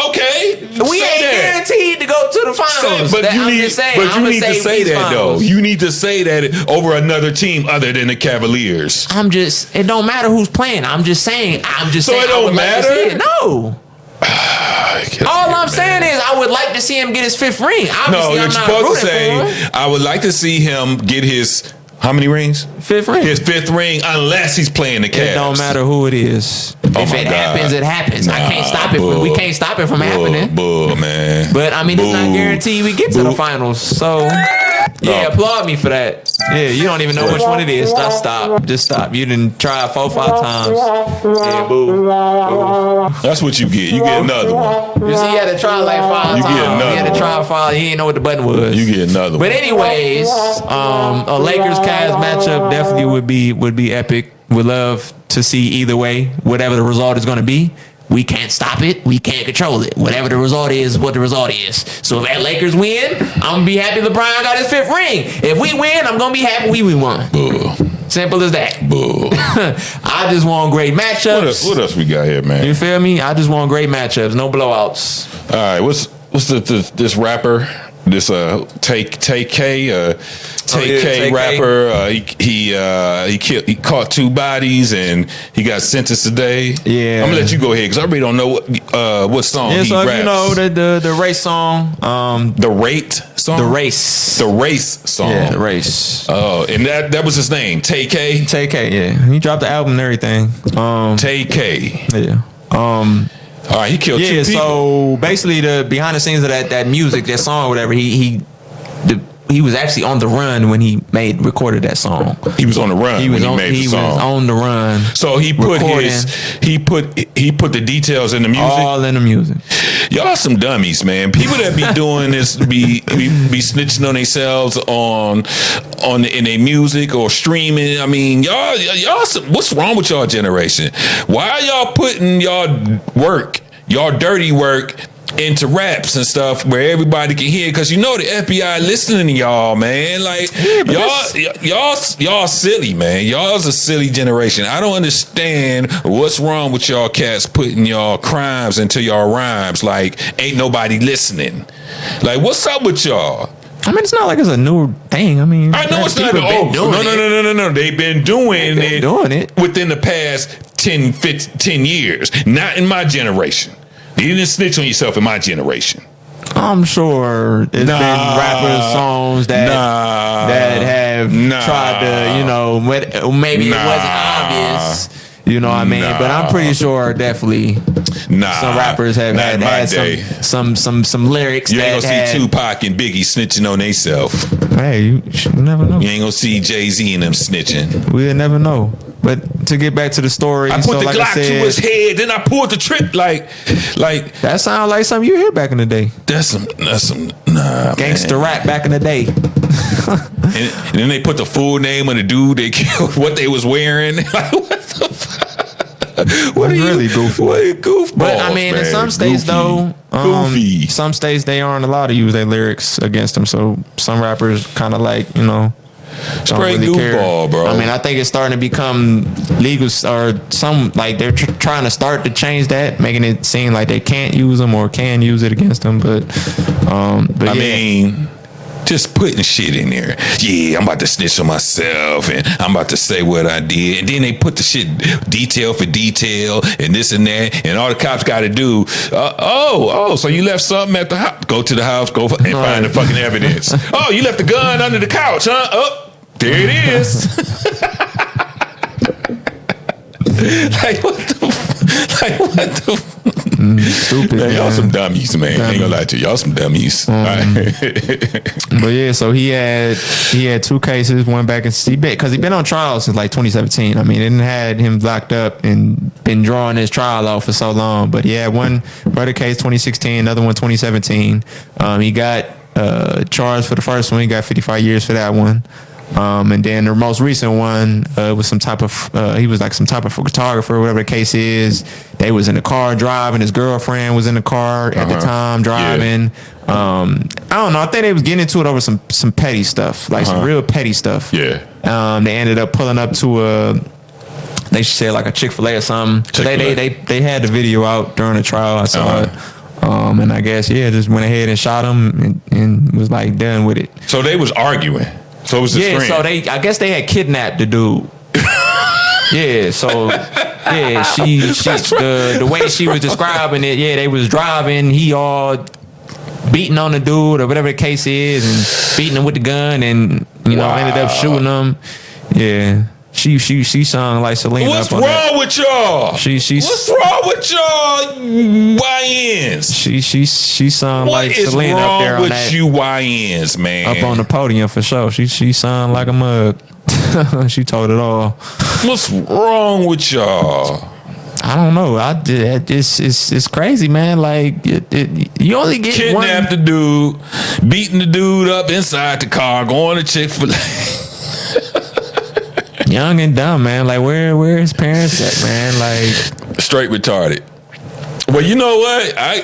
Okay, we ain't guaranteed to go to the finals. You need to say that though. You need to say that over another team other than the Cavaliers. It don't matter who's playing. I'm just saying. So it don't matter. No. All I'm saying is I would like to see him get his 5th ring. Obviously, I'm not rooting for him. I would like to see him get his how many rings? 5th ring. His 5th ring, unless he's playing the Cavs. It don't matter who it is. If it happens, it happens. I can't stop it. We can't stop it from happening. Man. But I mean, it's not guaranteed we get to the finals. So yeah, applaud me for that. Yeah, you don't even know which one it is. Just stop. You didn't try 4 or 5 times. Yeah, boo. That's what you get. You get another one. You see, he had to try like 5 times. Get another he had to try 5. He didn't know what the button was. You get another one. But anyways, a Lakers Cavs matchup definitely would be epic. Would love to see either way, whatever the result is going to be. We can't stop it. We can't control it. Whatever the result is, what the result is. So if that Lakers win, I'm going to be happy LeBron got his 5th ring. If we win, I'm going to be happy we won. Simple as that. I just want great matchups. What else we got here, man? You feel me? I just want great matchups. No blowouts. All right. What's this rapper? This Tay-K rapper. He caught 2 bodies and he got sentenced today. Yeah, I'm gonna let you go ahead because I really don't know what song he so raps. You know the race song. The race song. The race song. Yeah, the race. Oh, and that was his name, Tay-K. Tay-K. Yeah, he dropped the album and everything. Tay-K. Yeah. All right, he killed 2 people. So basically, the behind the scenes of that music, that song, whatever, he was actually on the run when he recorded that song. He was on the run when he made the song. He was on the run. So he put the details in the music. All in the music. Y'all some dummies, man. People that be doing this be snitching on themselves in their music or streaming. I mean, y'all what's wrong with y'all generation? Why are y'all putting y'all dirty work into raps and stuff where everybody can hear? Because you know the FBI listening to y'all, man. Like y'all silly, man. Y'all's a silly generation. I don't understand what's wrong with y'all cats putting y'all crimes into y'all rhymes. Like ain't nobody listening. Like what's up with y'all? I mean, it's not like it's a new thing. I mean, I know it's not. No. They've been doing it within the past 10 years. Not in my generation. You didn't snitch on yourself in my generation. I'm sure it's been rappers' songs that have tried to, maybe it wasn't obvious. You know what I mean? But I'm pretty sure definitely some rappers have had some lyrics. You ain't gonna see Tupac and Biggie snitching on themselves. Hey, you never know. You ain't gonna see Jay-Z and them snitching. We'll never know. But to get back to the story, I put the Glock to his head, then I pulled the trip like that sounds like something you hear back in the day. That's some gangster rap back in the day. and then they put the full name of the dude they killed, what they was wearing. Like, what the fuck? What are really goofy? Goofballs, but I mean, in some states though, some states they aren't allowed to use their lyrics against them. So some rappers kind of like straight really goofball, bro. I mean, I think it's starting to become legal, or some like they're trying to start to change that, making it seem like they can't use them or can use it against them. But I mean, just putting shit in there. Yeah, I'm about to snitch on myself, and I'm about to say what I did. And then they put the shit detail for detail, and this and that, and all the cops got to do. So you left something at the house? Go to the house, and find the fucking evidence. Oh, you left the gun under the couch, huh? Oh, there it is. Like what the? Stupid. Man, y'all some dummies, man. I ain't gonna lie to you. Y'all some dummies. But yeah, so he had 2 cases, one back in because he's been on trial since like 2017. I mean, it didn't had him locked up and been drawing his trial out for so long. But he had one murder case 2016, another one 2017. He got charged for the first one. He got 55 years for that one. And then the most recent one was some type of he was like some type of photographer, whatever the case is. They was in the car driving. His girlfriend was in the car at the time driving. Yeah. I don't know. I think they was getting into it over some petty stuff, like some real petty stuff. Yeah. They ended up pulling up to they said like a Chick-fil-A or something. So they had the video out during the trial. I saw it. And I guess just went ahead and shot him and was like done with it. So they was arguing. So it was his friend. So I guess they had kidnapped the dude. She the way she was describing it, they was driving, he all beating on the dude or whatever the case is, and beating him with the gun, and ended up shooting him. Yeah. She sung like Selena. What's wrong with y'all? What's wrong with y'all YNs? She sung like Selena up there on that. What is wrong with you YNs, man? Up on the podium for sure. She sung like a mug. She told it all. What's wrong with y'all? I don't know. It's crazy, man. Like you only get kidnapped the dude, beating the dude up inside the car, going to Chick-fil-A. Young and dumb, man. Like where his parents at, man? Like straight retarded. Well, you know what? I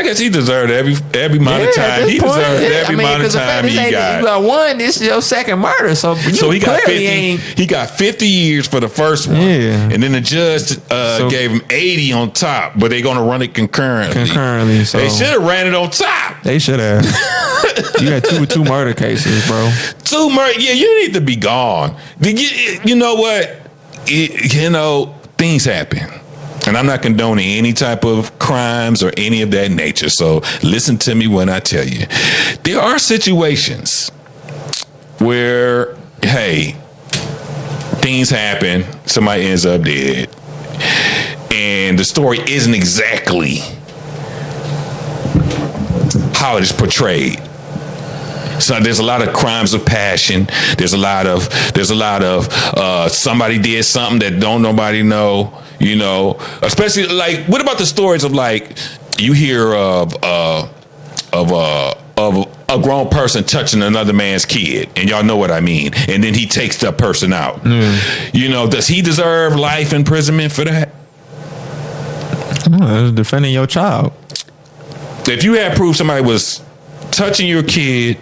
guess he deserved every amount of time. He deserved every amount of time he got. One, this is your second murder, so he got 50. He got 50 years for the first one, and then the judge gave him 80 on top. But they're gonna run it concurrently. So they should have ran it on top. They should have. You had two murder cases, bro. 2 murder. Yeah, you need to be gone. You know what? Things happen. And I'm not condoning any type of crimes or any of that nature. So listen to me when I tell you. There are situations where, hey, things happen. Somebody ends up dead. And the story isn't exactly how it is portrayed. So there's a lot of crimes of passion. There's a lot of somebody did something that don't nobody know. Especially like, what about the stories of like you hear of a grown person touching another man's kid, and y'all know what I mean. And then he takes that person out. Does he deserve life imprisonment for that? Defending your child. If you had proof somebody was touching your kid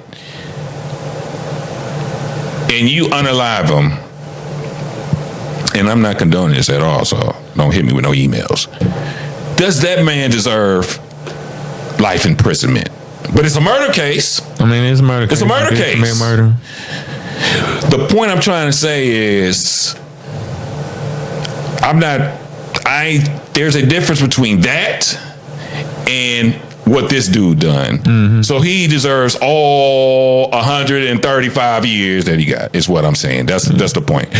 and you unalive them, and I'm not condoning this at all, so don't hit me with no emails. Does that man deserve life imprisonment? But it's a murder case. I mean, it's a murder case. It's a murder case. Murder. The point I'm trying to say is, there's a difference between that and what this dude done. Mm-hmm. So he deserves all 135 years that he got, is what I'm saying. That's the point.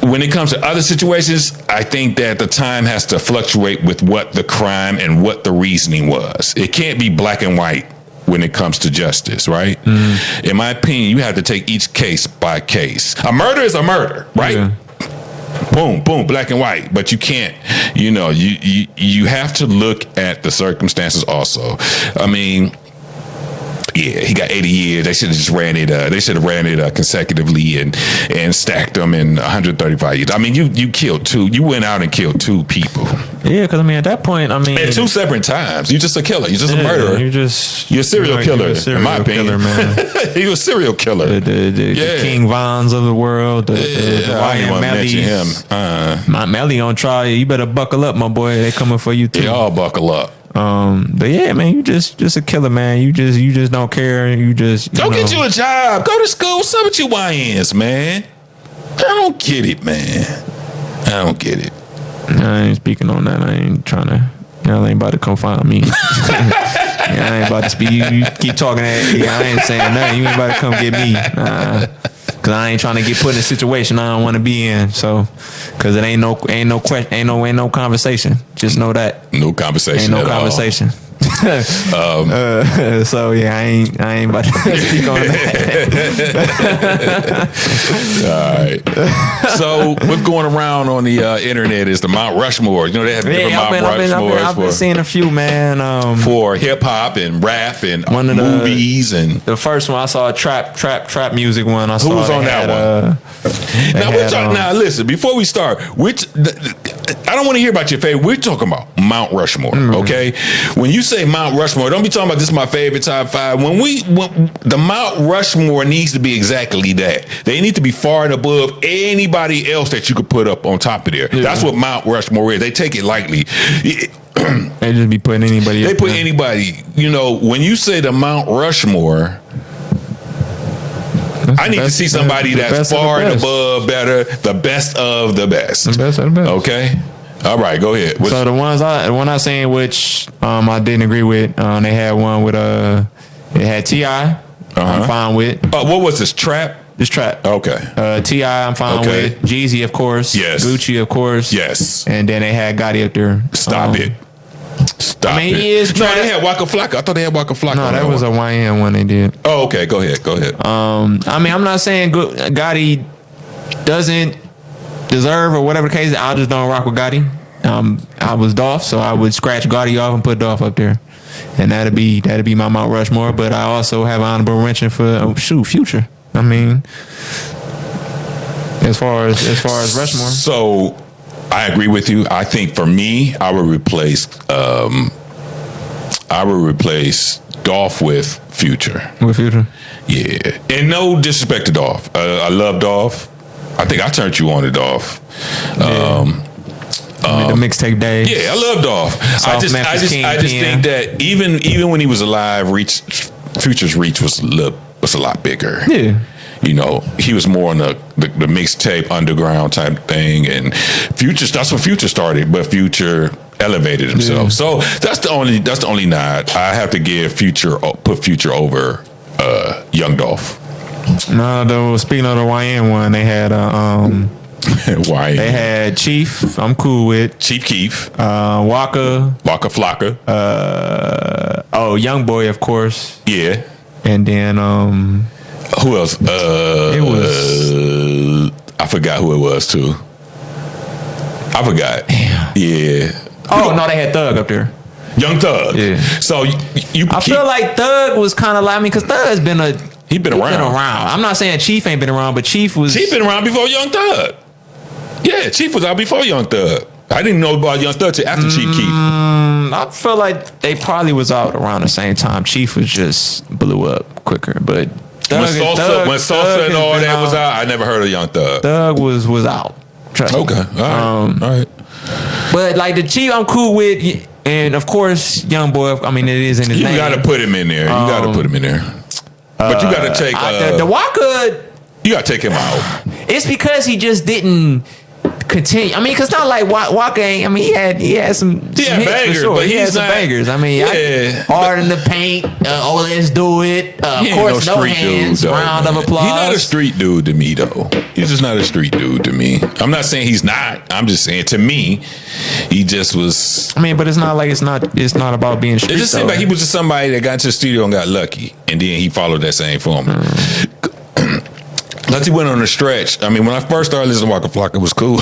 When it comes to other situations, I think that the time has to fluctuate with what the crime and what the reasoning was. It can't be black and white when it comes to justice, right? Mm-hmm. In my opinion, you have to take each case by case. A murder is a murder, right? Yeah. Boom, boom, black and white. But you can't, you have to look at the circumstances also. I mean, yeah, he got 80 years. They should have just ran it consecutively and stacked them in 135 years. I mean, you killed 2. You went out and killed 2 people. Yeah, because at that point, at 2 separate times. You're just a killer. You're just a murderer. You're a serial killer. In my opinion, man. You're a serial killer. The King Vons of the world. The Ryan Melly's. Melly on trial. You better buckle up, my boy. They coming for you too. They all buckle up. But yeah, man, you just a killer, man. You just don't care. You just go get you a job. Go to school. What's up with you YNs, man? I don't get it, man. I don't get it. I ain't speaking on that. I ain't trying to. Y'all ain't about to come find me. I ain't about to speak. You keep talking that. Yeah, I ain't saying nothing. You ain't about to come get me. Cause I ain't trying to get put in a situation I don't want to be in. So, cause it ain't no question, ain't no conversation. Just know that no conversation. Ain't no conversation. So yeah, I ain't about to speak on that. All right. So what's going around on the internet is the Mount Rushmore. You know they have different Mount Rushmores. I've been seeing a few, man. For hip hop and rap and movies and the first one I saw a trap music one. Who was on that one? Now listen, before we start, I don't want to hear about your favorite. We're talking about Mount Rushmore, okay? When you say Mount Rushmore, don't be talking about this is my favorite top 5. When the Mount Rushmore needs to be exactly that. They need to be far and above anybody else that you could put up on top of there. Yeah. That's what Mount Rushmore is. They take it lightly. They just be putting anybody. They put anybody. You know, when you say the Mount Rushmore, I need to see somebody that's far and above, better, the best of the best. The best of the best. Okay. All right, go ahead. So the one I seen which I didn't agree with, they had one with it had T.I. I'm fine with. What was this, Trap? This Trap. Okay. T.I. I'm fine with. Jeezy, of course. Yes. Gucci, of course. Yes. And then they had Gotti up there. Stop it. He is. No, they had Waka Flocka. I thought they had Waka Flocka. No, that was a YN one they did. Oh, okay. Go ahead. I'm not saying Gotti doesn't deserve or whatever the case. I just don't rock with Gotti. I was Dolph, so I would scratch Gotti off and put Dolph up there, and that'd be my Mount Rushmore. But I also have an honorable mention for Future. I mean, as far as Rushmore. So I agree with you. I think for me, I would replace Dolph with Future. With Future? Yeah. And no disrespect to Dolph. I love Dolph. I think I turned you on to Dolph. The mixtape days. Yeah, I love Dolph. I just think that even when he was alive, Future's reach was a lot bigger. Yeah. You know, he was more on the mixtape underground type thing, and that's when Future started, but Future elevated himself. Yeah. So that's the only nod. I have to put Future over Young Dolph. No, though, speaking of the YN one, they had YN. They had Chief. I'm cool with Chief Keef. Waka Flocka. Young Boy, of course. Yeah. And then who else? It was. I forgot who it was too. I forgot. Damn. Yeah. Oh no, they had Thug up there. Young Thug. Yeah. So I feel like Thug was kind of like me because Thug has been around. I'm not saying Chief ain't been around, but Chief been around before Young Thug. Yeah, Chief was out before Young Thug. I didn't know about Young Thug till after Chief Keef. I feel like they probably was out around the same time. Chief was just blew up quicker, but when Sosa and all that was out, I never heard of Young Thug. Thug was out. Trust me. Okay, all right. But like the Chief, I'm cool with, and of course, Young Boy. I mean, it is in his name. You got to put him in there. But you got to take the Waka. You got to take him out. It's because he just didn't continue. I mean, because not like Waka ain't. I mean, he had some hits bangers, for sure. but he had some bangers. I mean, Hard in the Paint. Let's Do It. Of course, No Hands. Dude, round of applause. He's not a street dude to me, though. He's just not a street dude to me. I'm not saying he's not. I'm just saying to me, he just was. I mean, but it's not like it's not about being street. It just seemed like he was just somebody that got into the studio and got lucky, and then he followed that same formula. Once he went on a stretch, I mean, when I first started listening to Waka Flocka, it was cool.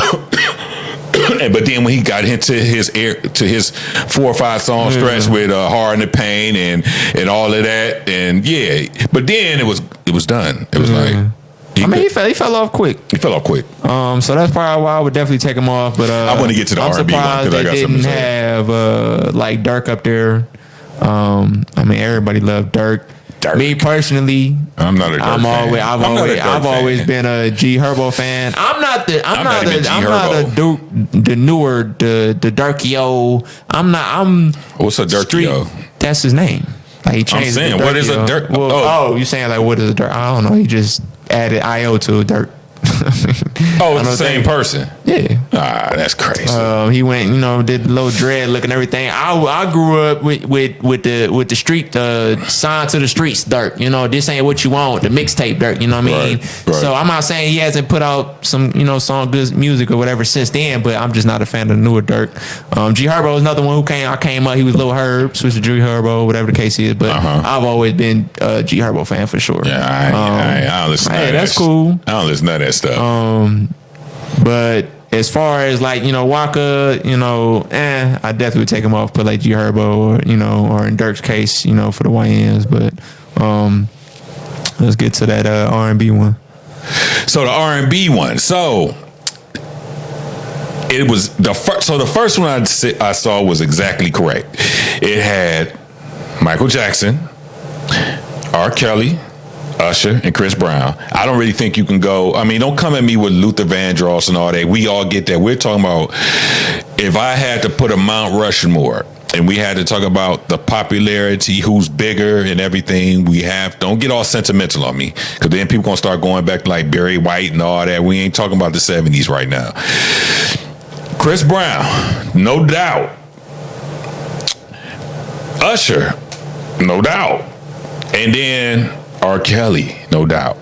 But then when he got into his 4 or 5 song stretch with Hard in the Pain and all of that, and but then it was done. It was like he fell off quick. He fell off quick. So that's probably why I would definitely take him off. But I want to get to the R&B one because I got something to say. Didn't have like Dirk up there. I mean, everybody loved Dirk. Dirk. Me personally, I'm not a Dirk fan. I've always been a G Herbo fan. I'm not the newer Dirkio. What's a Dirkio? That's his name. Like he changed. I'm saying, what is a Dirk? You saying like what is a Dirk? I don't know. He just added IO to a Dirk. It's the same person. Yeah. That's crazy. He went, did low dread look and everything. I grew up with the street sign to the streets Dirk. This ain't what you want. The mixtape Dirk. You know what I mean? Right. So I'm not saying he hasn't put out some song good music or whatever since then, but I'm just not a fan of the newer Dirk. G Herbo is another one who came up. He was Lil Herb, switched to G Herbo, whatever the case is. But I've always been a G Herbo fan for sure. Yeah, I don't listen to that. That's cool. I don't listen to that stuff. But as far as like Waka, I definitely would take him off, put like G Herbo or in Dirk's case, for the YNs. But let's get to that R&B one. So the R&B one. So it was the first. So the first one I saw was exactly correct. It had Michael Jackson, R. Kelly, Usher, and Chris Brown. I don't really think you can go. I mean, don't come at me with Luther Vandross and all that. We all get that. We're talking about if I had to put a Mount Rushmore and we had to talk about the popularity, who's bigger and everything, don't get all sentimental on me, because then people gonna start going back to like Barry White and all that. We ain't talking about the 70s right now. Chris Brown, no doubt. Usher, no doubt. And then R. Kelly, no doubt.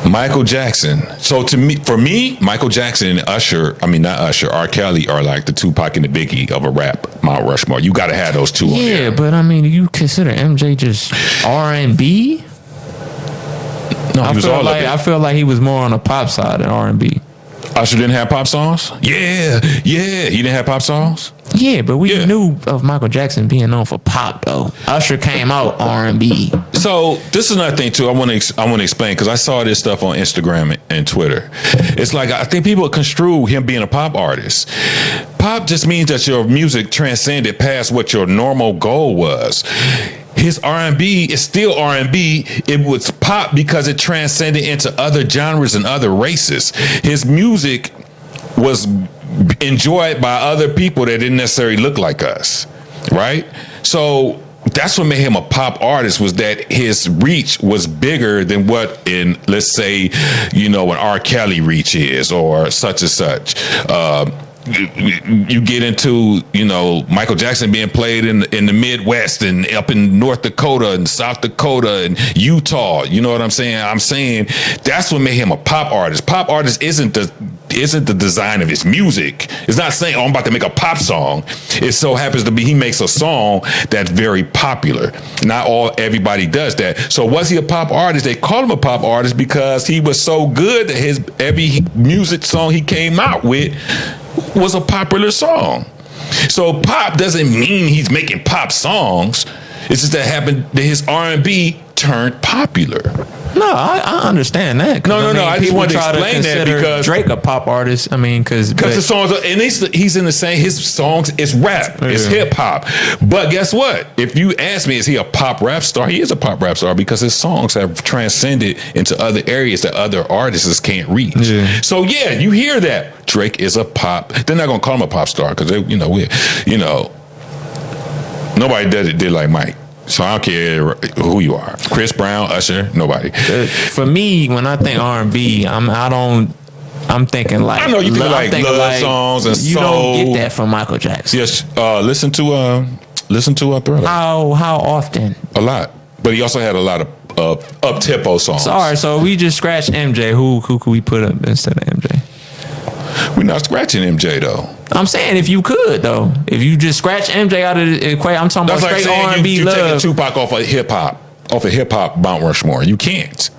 Michael Jackson. So for me, Michael Jackson and R. Kelly are like the Tupac and the Biggie of a rap Mount Rushmore. You got to have those two on there. Yeah, but I mean, you consider MJ just R&B? No, I feel like he was more on the pop side than R&B. Usher didn't have pop songs? Yeah. He didn't have pop songs? Yeah, but we knew of Michael Jackson being known for pop, though. Usher came out R&B. So this is another thing too. I want to explain, because I saw this stuff on Instagram and Twitter. It's like I think people construe him being a pop artist. Pop just means that your music transcended past what your normal goal was. His R&B is still R&B. It was pop because it transcended into other genres and other races. His music was enjoyed by other people that didn't necessarily look like us, right? So that's what made him a pop artist, was that his reach was bigger than what let's say, an R. Kelly reach is, or such and such. You get into, Michael Jackson being played in the Midwest and up in North Dakota and South Dakota and Utah. You know what I'm saying? I'm saying that's what made him a pop artist. Pop artist isn't the design of his music. It's not saying, I'm about to make a pop song. It so happens to be he makes a song that's very popular. Not everybody does that. So was he a pop artist? They called him a pop artist because he was so good that every music song he came out with was a popular song. So pop doesn't mean he's making pop songs. It's just that happened that his R&B turned popular. No, I understand that. No. I just want to explain that because Drake a pop artist. I mean, because the songs and he's in the same. His songs is rap, it's hip hop. But guess what? If you ask me, is he a pop rap star? He is a pop rap star because his songs have transcended into other areas that other artists can't reach. Yeah. So you hear that Drake is a pop. They're not gonna call him a pop star because nobody did like Mike. So I don't care who you are. Chris Brown, Usher, nobody. For me, when I think R&B, I'm thinking like, I know you can like love songs and you soul. Don't get that from Michael Jackson. Yes, listen to Thriller. How often? A lot, but he also had a lot of up tempo songs. Sorry, so we just scratched MJ. Who could we put up instead of MJ? We're not scratching MJ though. I'm saying if you could though, if you just scratch MJ out of the equation, I'm talking about straight R&B love. You're taking Tupac off of hip hop Mount Rushmore. You can't.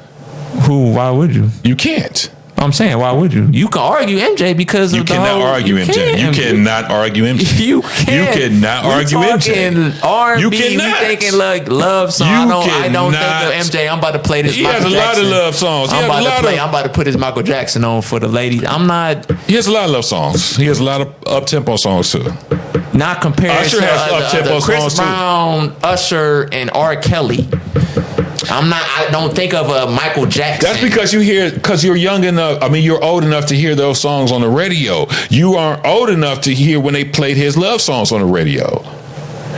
Who? Why would you? You can't. I'm saying, why would you? You can argue MJ because You of the cannot whole, argue MJ. You cannot argue MJ. You can. You cannot argue MJ. R&B, You we cannot. thinking like love song. I don't think of MJ. I'm about to play this. He Michael has a Jackson. lot of love songs. I'm about to put his Michael Jackson on for the ladies. I'm not. He has a lot of love songs. He has a lot of up tempo songs too. Not compared Usher to has up-tempo Chris songs, too. Brown, Usher, and R. Kelly. I don't think of a Michael Jackson. That's because you're young enough. I mean, you're old enough to hear those songs on the radio. You aren't old enough to hear when they played his love songs on the radio.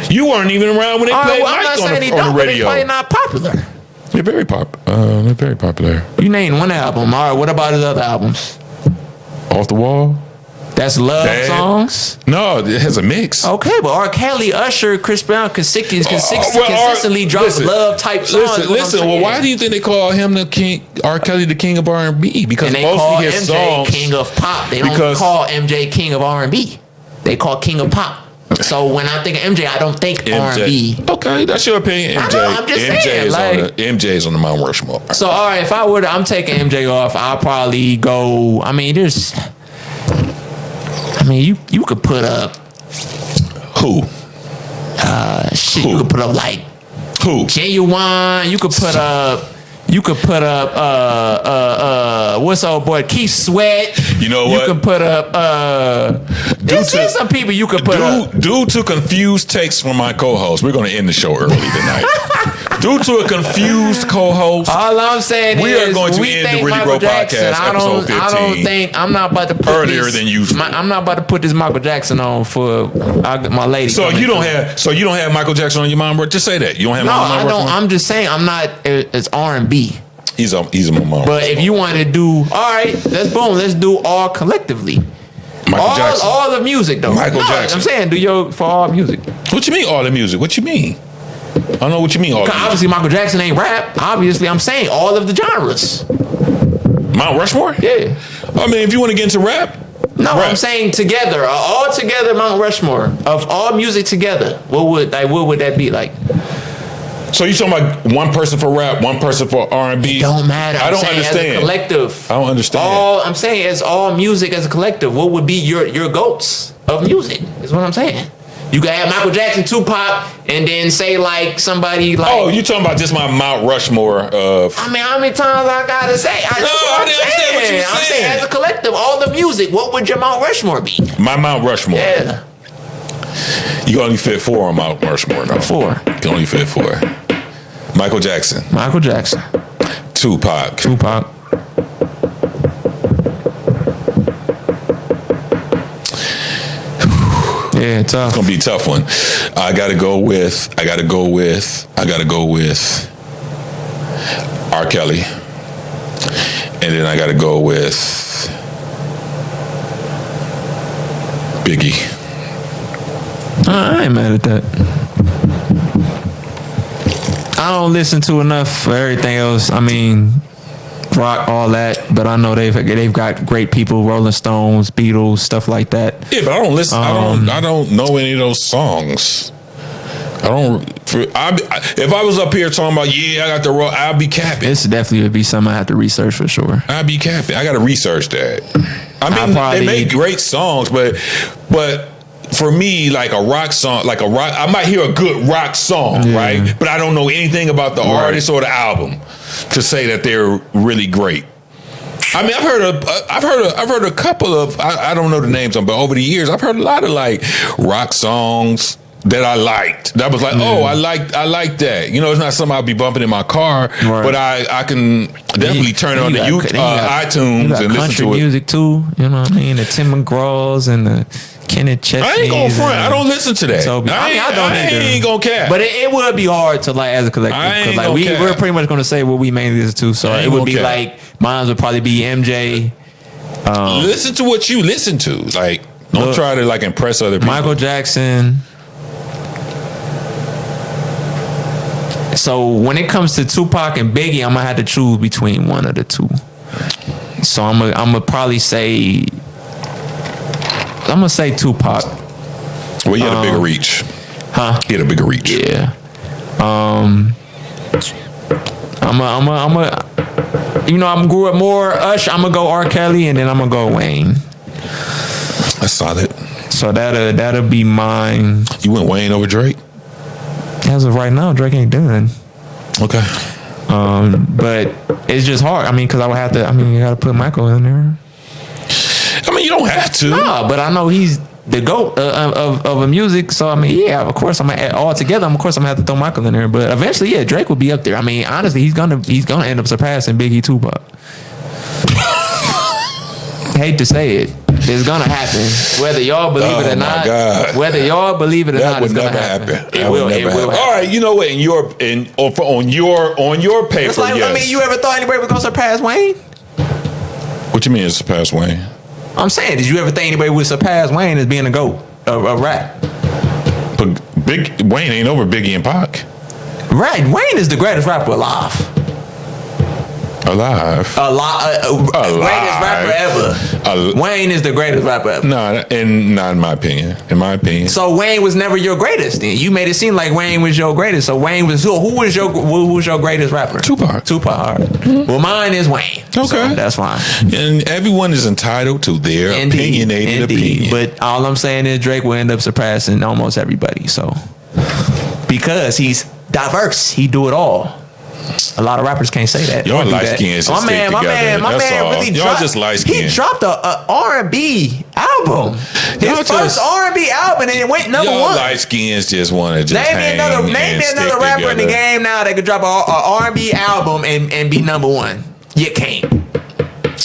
You weren't even around when they played Mike on the radio. They're not popular. They're very popular. They're very popular. You named one album. All right, what about his other albums? Off the Wall. That's love songs? No, it has a mix. Okay, but R. Kelly, Usher, Chris Brown consistently drop love type songs. Listen. Well, why do you think they call him the king? R. Kelly the king of R&B? Because and they mostly call his MJ songs king of pop. They don't call MJ king of R&B. They call king of pop. So when I think of MJ, I don't think R&B. Okay, that's your opinion. MJ. I'm just saying, MJ's on the Mount Rushmore. So all right, if I'm taking MJ off, I'll probably go. You could put up who? You could put up like who? Genuine. You could put up. What's old boy Keith Sweat. You know what? You can put up. There's some people you could put up. Due to confused takes from my co-host, we're going to end the show early tonight. Due to a confused co-host, all I'm saying we are going to end the Really Grow Podcast episode 15. I'm not about to put earlier than usual. I'm not about to put this Michael Jackson on for my lady. So you don't have Michael Jackson on your mind? Just say that you don't have. No, I don't. I'm just saying I'm not. It's R&B. He's on my mind. But if you want to do, all right, let's do all collectively. Michael Jackson. All the music though. Michael Jackson. I'm saying for all music. What you mean all the music? What you mean? I don't know what you mean. Obviously, Michael Jackson ain't rap. Obviously, I'm saying all of the genres. Mount Rushmore? Yeah. I mean, if you want to get into rap. No, I'm saying together, all together, Mount Rushmore of all music together. What would that be like? So you talking about one person for rap, one person for R&B? It don't matter. I don't understand. As a collective. I don't understand. I'm saying as all music as a collective. What would be your goats of music? Is what I'm saying. You could have Michael Jackson, Tupac, and then say like somebody like. Oh, you talking about just my Mount Rushmore of? I mean, how many times I gotta say? I understand what you're saying. I'm saying as a collective, all the music. What would your Mount Rushmore be? My Mount Rushmore. Yeah. You can only fit 4 on Mount Rushmore. No. 4. You can only fit 4. Michael Jackson. Tupac. Yeah, tough. It's gonna be a tough one. I gotta go with R. Kelly. And then I gotta go with Biggie. I ain't mad at that. I don't listen to enough for everything else. I mean, rock, all that, but I know they've got great people, Rolling Stones, Beatles, stuff like that. Yeah, but I don't listen. I don't know any of those songs. If I was up here talking about I got the rock, I'd be capping. This definitely would be something I have to research for sure. I'd be capping. I got to research that. I mean, they make great songs, but for me, like a rock song, I might hear a good rock song, right? But I don't know anything about the artist or the album to say that they're really great. I mean, I've heard a couple of, I don't know the names of them, but over the years, I've heard a lot of like rock songs that I liked. That was like, I like that. You know, it's not something I'll be bumping in my car, but I can definitely turn it on iTunes and listen country to it. Music too. You know what I mean? The Tim McGraws and the Kenneth Chesney. I ain't gonna front. I don't listen to that. I ain't gonna care. But it would be hard to like as a collective because like we're pretty much gonna say what we mainly listen to. So it would be like mine would probably be MJ. Listen to what you listen to. Like don't try to like impress other people. Michael Jackson. So when it comes to Tupac and Biggie, I'm gonna have to choose between one of the two. So I'm gonna probably say. I'm gonna say Tupac. Well, you had a bigger reach. Huh? He had a bigger reach. Yeah. You know, I grew up more Ush. I'm gonna go R. Kelly, and then I'm gonna go Wayne. That's solid. So that'll be mine. You went Wayne over Drake? As of right now, Drake ain't done. Okay. But it's just hard. I mean, because I would have to. I mean, you got to put Michael in there. I mean, you don't have to. No, but I know he's the GOAT of music. So I mean, yeah, of course I'm gonna add all together. Of course I'm gonna have to throw Michael in there. But eventually, yeah, Drake will be up there. I mean, honestly, he's gonna end up surpassing Biggie, Tupac. Hate to say it. It's gonna happen, whether y'all believe it or not. God. Whether y'all believe it or not, it's gonna happen. It will happen. All right, you know what? On your paper, it's like, yes. I mean, you ever thought anybody was gonna surpass Wayne? What you mean surpass Wayne? I'm saying, did you ever think anybody would surpass Wayne as being a GOAT of rap? But Wayne ain't over Biggie and Pac. Right, Wayne is the greatest rapper alive. Alive. Greatest rapper ever. Wayne is the greatest rapper ever. No, not in my opinion. In my opinion. So Wayne was never your greatest. Then you made it seem like Wayne was your greatest. So Wayne was who was your greatest rapper? Tupac. All right. Well, mine is Wayne. Okay, so that's fine. And everyone is entitled to their opinionated opinion. But all I'm saying is Drake will end up surpassing almost everybody. So because he's diverse, he do it all. A lot of rappers can't say that. Y'all light skins just stick together. My man really y'all just light skins. He dropped a R&B album. His first R&B album, and it went number one. Y'all light skins just want to just name me another rapper in the game now that could drop a R&B album and be number one. You can't.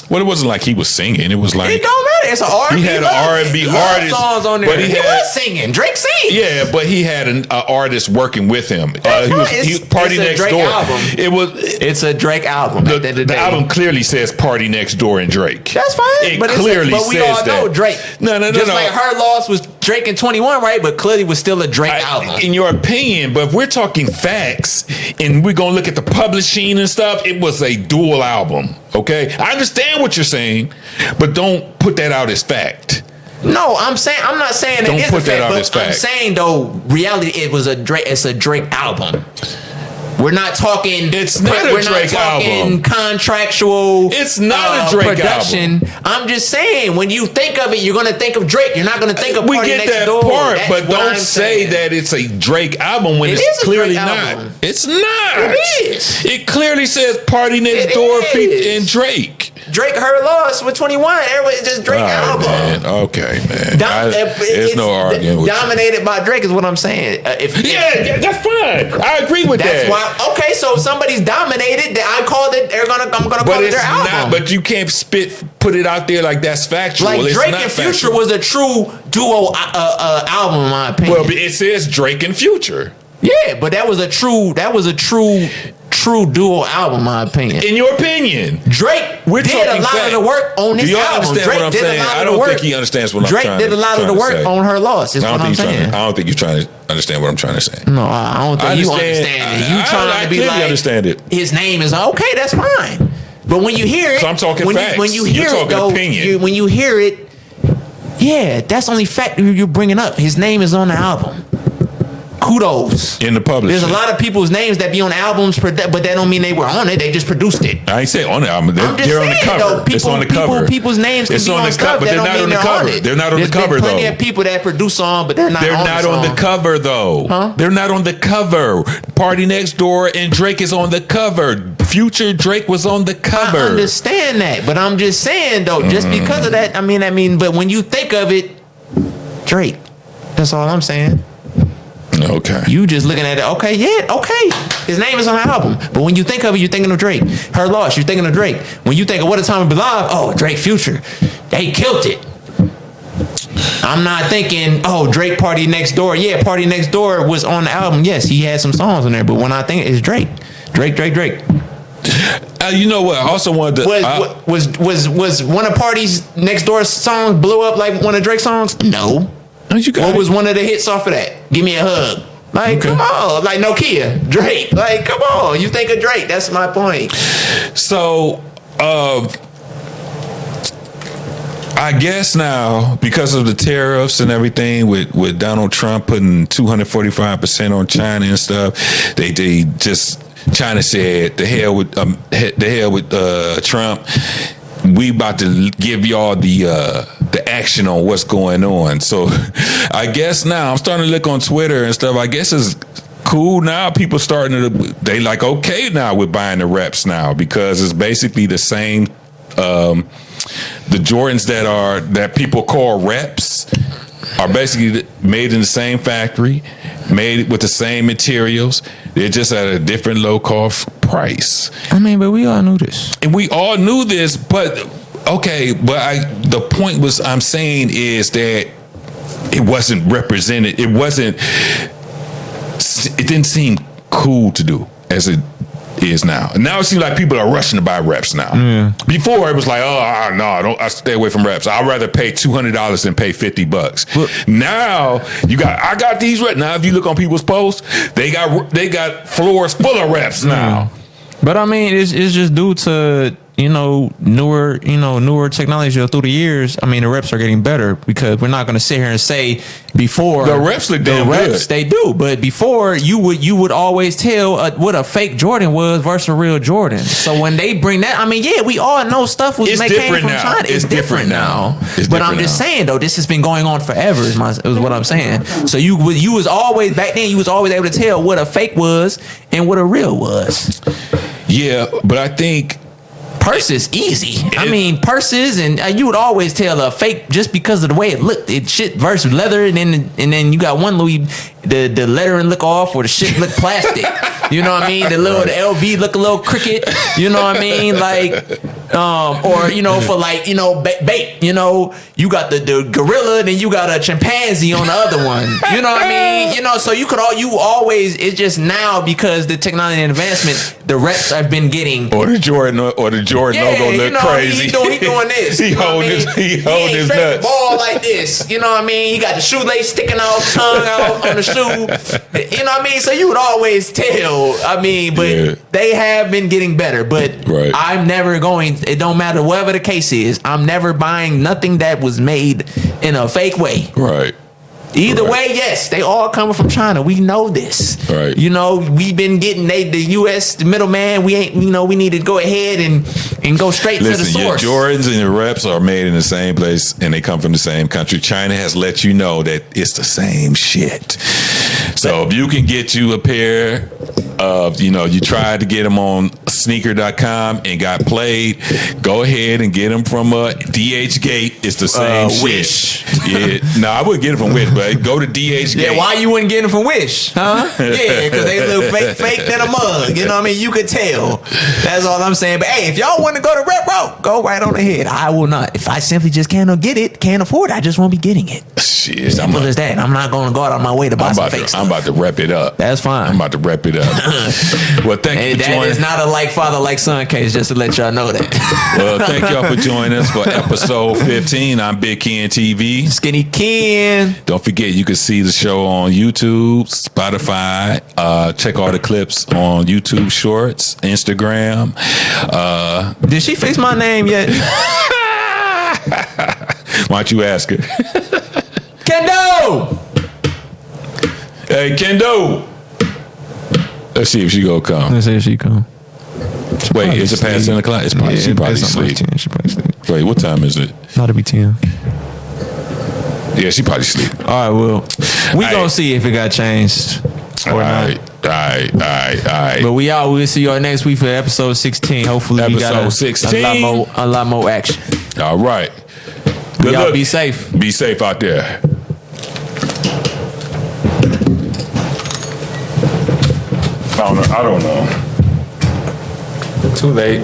Well, it wasn't like he was singing. It was like it don't matter. It's an R&B. He had an R&B artist songs on there. But he was singing. Drake sings. Yeah, but he had an artist working with him. He Party Next Door. Album. It's a Drake album. The album clearly says Party Next Door and Drake. That's fine. It clearly says that. But we all know Drake. No. Just like Her Loss was Drake in 21, right? But clearly was still a Drake album. In your opinion, but if we're talking facts and we're going to look at the publishing and stuff, it was a dual album. Okay? I understand what you're saying, but don't put that out as fact. No, I'm not saying don't put that out as fact. I'm saying though, reality, it's a Drake album. We're not talking. It's not a Drake album. Contractual. It's not a Drake production. album. I'm just saying, when you think of it, you're going to think of Drake. You're not going to think of Party Next Door. We get that part, but don't say that it's a Drake album when it's clearly not. It's not. It is. It clearly says Party Next Door and Drake. Drake Her Loss with 21. Everybody just Drake album. Man. Okay, man. There's no arguing with dominated by Drake is what I'm saying. Yeah, that's fine. I agree with that. That's why. Okay, so if somebody's dominated, I called it. I'm gonna call it their album. But you can't put it out there like that's factual. Like Drake and Future was a true duo album, in my opinion. Well, it says Drake and Future. Yeah, but that was a true duo album, in my opinion. In your opinion, Drake did a lot of the work on his album. Drake did saying? a lot of I don't think he understands what I'm trying to say. Drake did a lot of the work on Her Loss. Is what I'm saying. I don't think you're trying to understand what I'm trying to say. No, I don't think you understand it. You trying to be like, understand it. His name is okay. That's fine. But when you hear it, so I'm talking facts. When you hear it, though, when you hear it, yeah, that's the only fact you're bringing up. His name is on the album. Kudos. In the public. There's a lot of people's names that be on albums, but that don't mean they were on it. They just produced it. I ain't say on the album. They're on the cover. Though, it's on the cover. People's names can be on stuff, but they're not on the cover. They're not on the cover, though. There's plenty of people that produce songs, but they're not on the cover, though. Huh? They're not on the cover. Party Next Door and Drake is on the cover. Future Drake was on the cover. I understand that, but I'm just saying, though, just because of that, I mean, but when you think of it, Drake. That's all I'm saying. Okay. You just looking at it, okay. His name is on the album. But when you think of it, you're thinking of Drake. Her Loss, you're thinking of Drake. When you think of What a Time to Be Alive, oh, Drake Future. They killed it. I'm not thinking, oh, Drake Party Next Door. Yeah, Party Next Door was on the album. Yes, he had some songs on there. But when I think it's Drake. Drake. You know what? I also wanted to. Was one of Party's Next Door songs blew up like one of Drake's songs? No. What was one of the hits off of that? Give Me a Hug. Like, come on. Like Nokia. Drake. Like, come on. You think of Drake. That's my point. So, I guess now, because of the tariffs and everything, with Donald Trump putting 245% on China and stuff, they just China said, the hell with Trump. We about to give y'all the action on what's going on. So I guess now I'm starting to look on Twitter and stuff. I guess it's cool now. People starting to, they like, okay, now we're buying the reps now, because it's basically the same. The Jordans that people call reps are basically made in the same factory, made with the same materials. They're just at a different low cost price. I mean, but we all knew this. And we all knew this, but okay, the point was I'm saying is that it wasn't represented. It didn't seem cool to do as it is now. And now it seems like people are rushing to buy reps now. Yeah. Before it was like, oh no, I stay away from reps. I'd rather pay $200 than pay $50. Well, now I got these reps. Now if you look on people's posts, they got floors full of reps now. But I mean, it's just due to newer technology through the years. I mean, the reps are getting better, because we're not going to sit here and say before the reps look damn good. They do, but before you would always tell what a fake Jordan was versus a real Jordan. So when they bring that, I mean, yeah, we all know stuff came from China. It's different now. But I'm just saying though, this has been going on forever. Is what I'm saying. So you was always back then. You was always able to tell what a fake was and what a real was. Yeah, but I think purses easy. I mean, purses, and you would always tell a fake just because of the way it looked. It shit versus leather, and then you got one Louis, the lettering look off, or the shit look plastic. You know what I mean? The LV look a little crooked. You know what I mean? Like, or for like bait. You got the gorilla, and then you got a chimpanzee on the other one. You know what I mean? So you always. It's just now, because the technology and advancement, the reps I've been getting, or the Jordan logo look crazy. He doing this. he holding his nuts. Ball like this. You know what I mean? He got the shoelace sticking out, tongue out on the shoe. You know what I mean? So you would always tell. I mean, but they have been getting better. But I'm never going. It don't matter whatever the case is. I'm never buying nothing that was made in a fake way. Right. Either way, yes, they all coming from China. We know this. Right. We've been getting the U.S. the middleman. We ain't. We need to go ahead and go straight to the source. Your Jordans and your reps are made in the same place, and they come from the same country. China has let you know that it's the same shit. So if you can get you a pair of, you tried to get them on sneaker.com and got played, go ahead and get them from DH Gate. It's the same shit. Wish. Yeah. No, I wouldn't get it from Wish, but go to DH Gate. Yeah, why you wouldn't get them from Wish? Huh? Yeah, because they look fake than a mug. You know what I mean? You could tell. That's all I'm saying. But hey, if y'all want to go to Rep Row, go right on ahead. I will not. If I simply just can't afford it, I just won't be getting it. Shit. Simple as that. I'm not going to go out of my way to buy some fake stuff. I'm about to rep it up. That's fine. I'm about to rep it up. Well, thank you for joining. That is not a like father, like son case, just to let y'all know that. Well, thank y'all for joining us for episode 15. I'm Big Ken TV. Skinny Ken. Don't forget, you can see the show on YouTube, Spotify. Check all the clips on YouTube Shorts, Instagram. Did she fix my name yet? Why don't you ask her? Kendo! Hey, Kendo! Let's see if she gonna come. Let's see if she come. Wait, is it past 10 o'clock? It's probably, she probably sleep. Like 10. She probably sleep. Wait, what time is it? Not to be 10. Yeah, she probably sleep. All right, well, we gonna see if it got changed or not. All right. But we'll see y'all next week for episode 16. Hopefully we got 16. a lot more action. All right. Good y'all luck. be safe. Be safe out there. I don't know. Too late.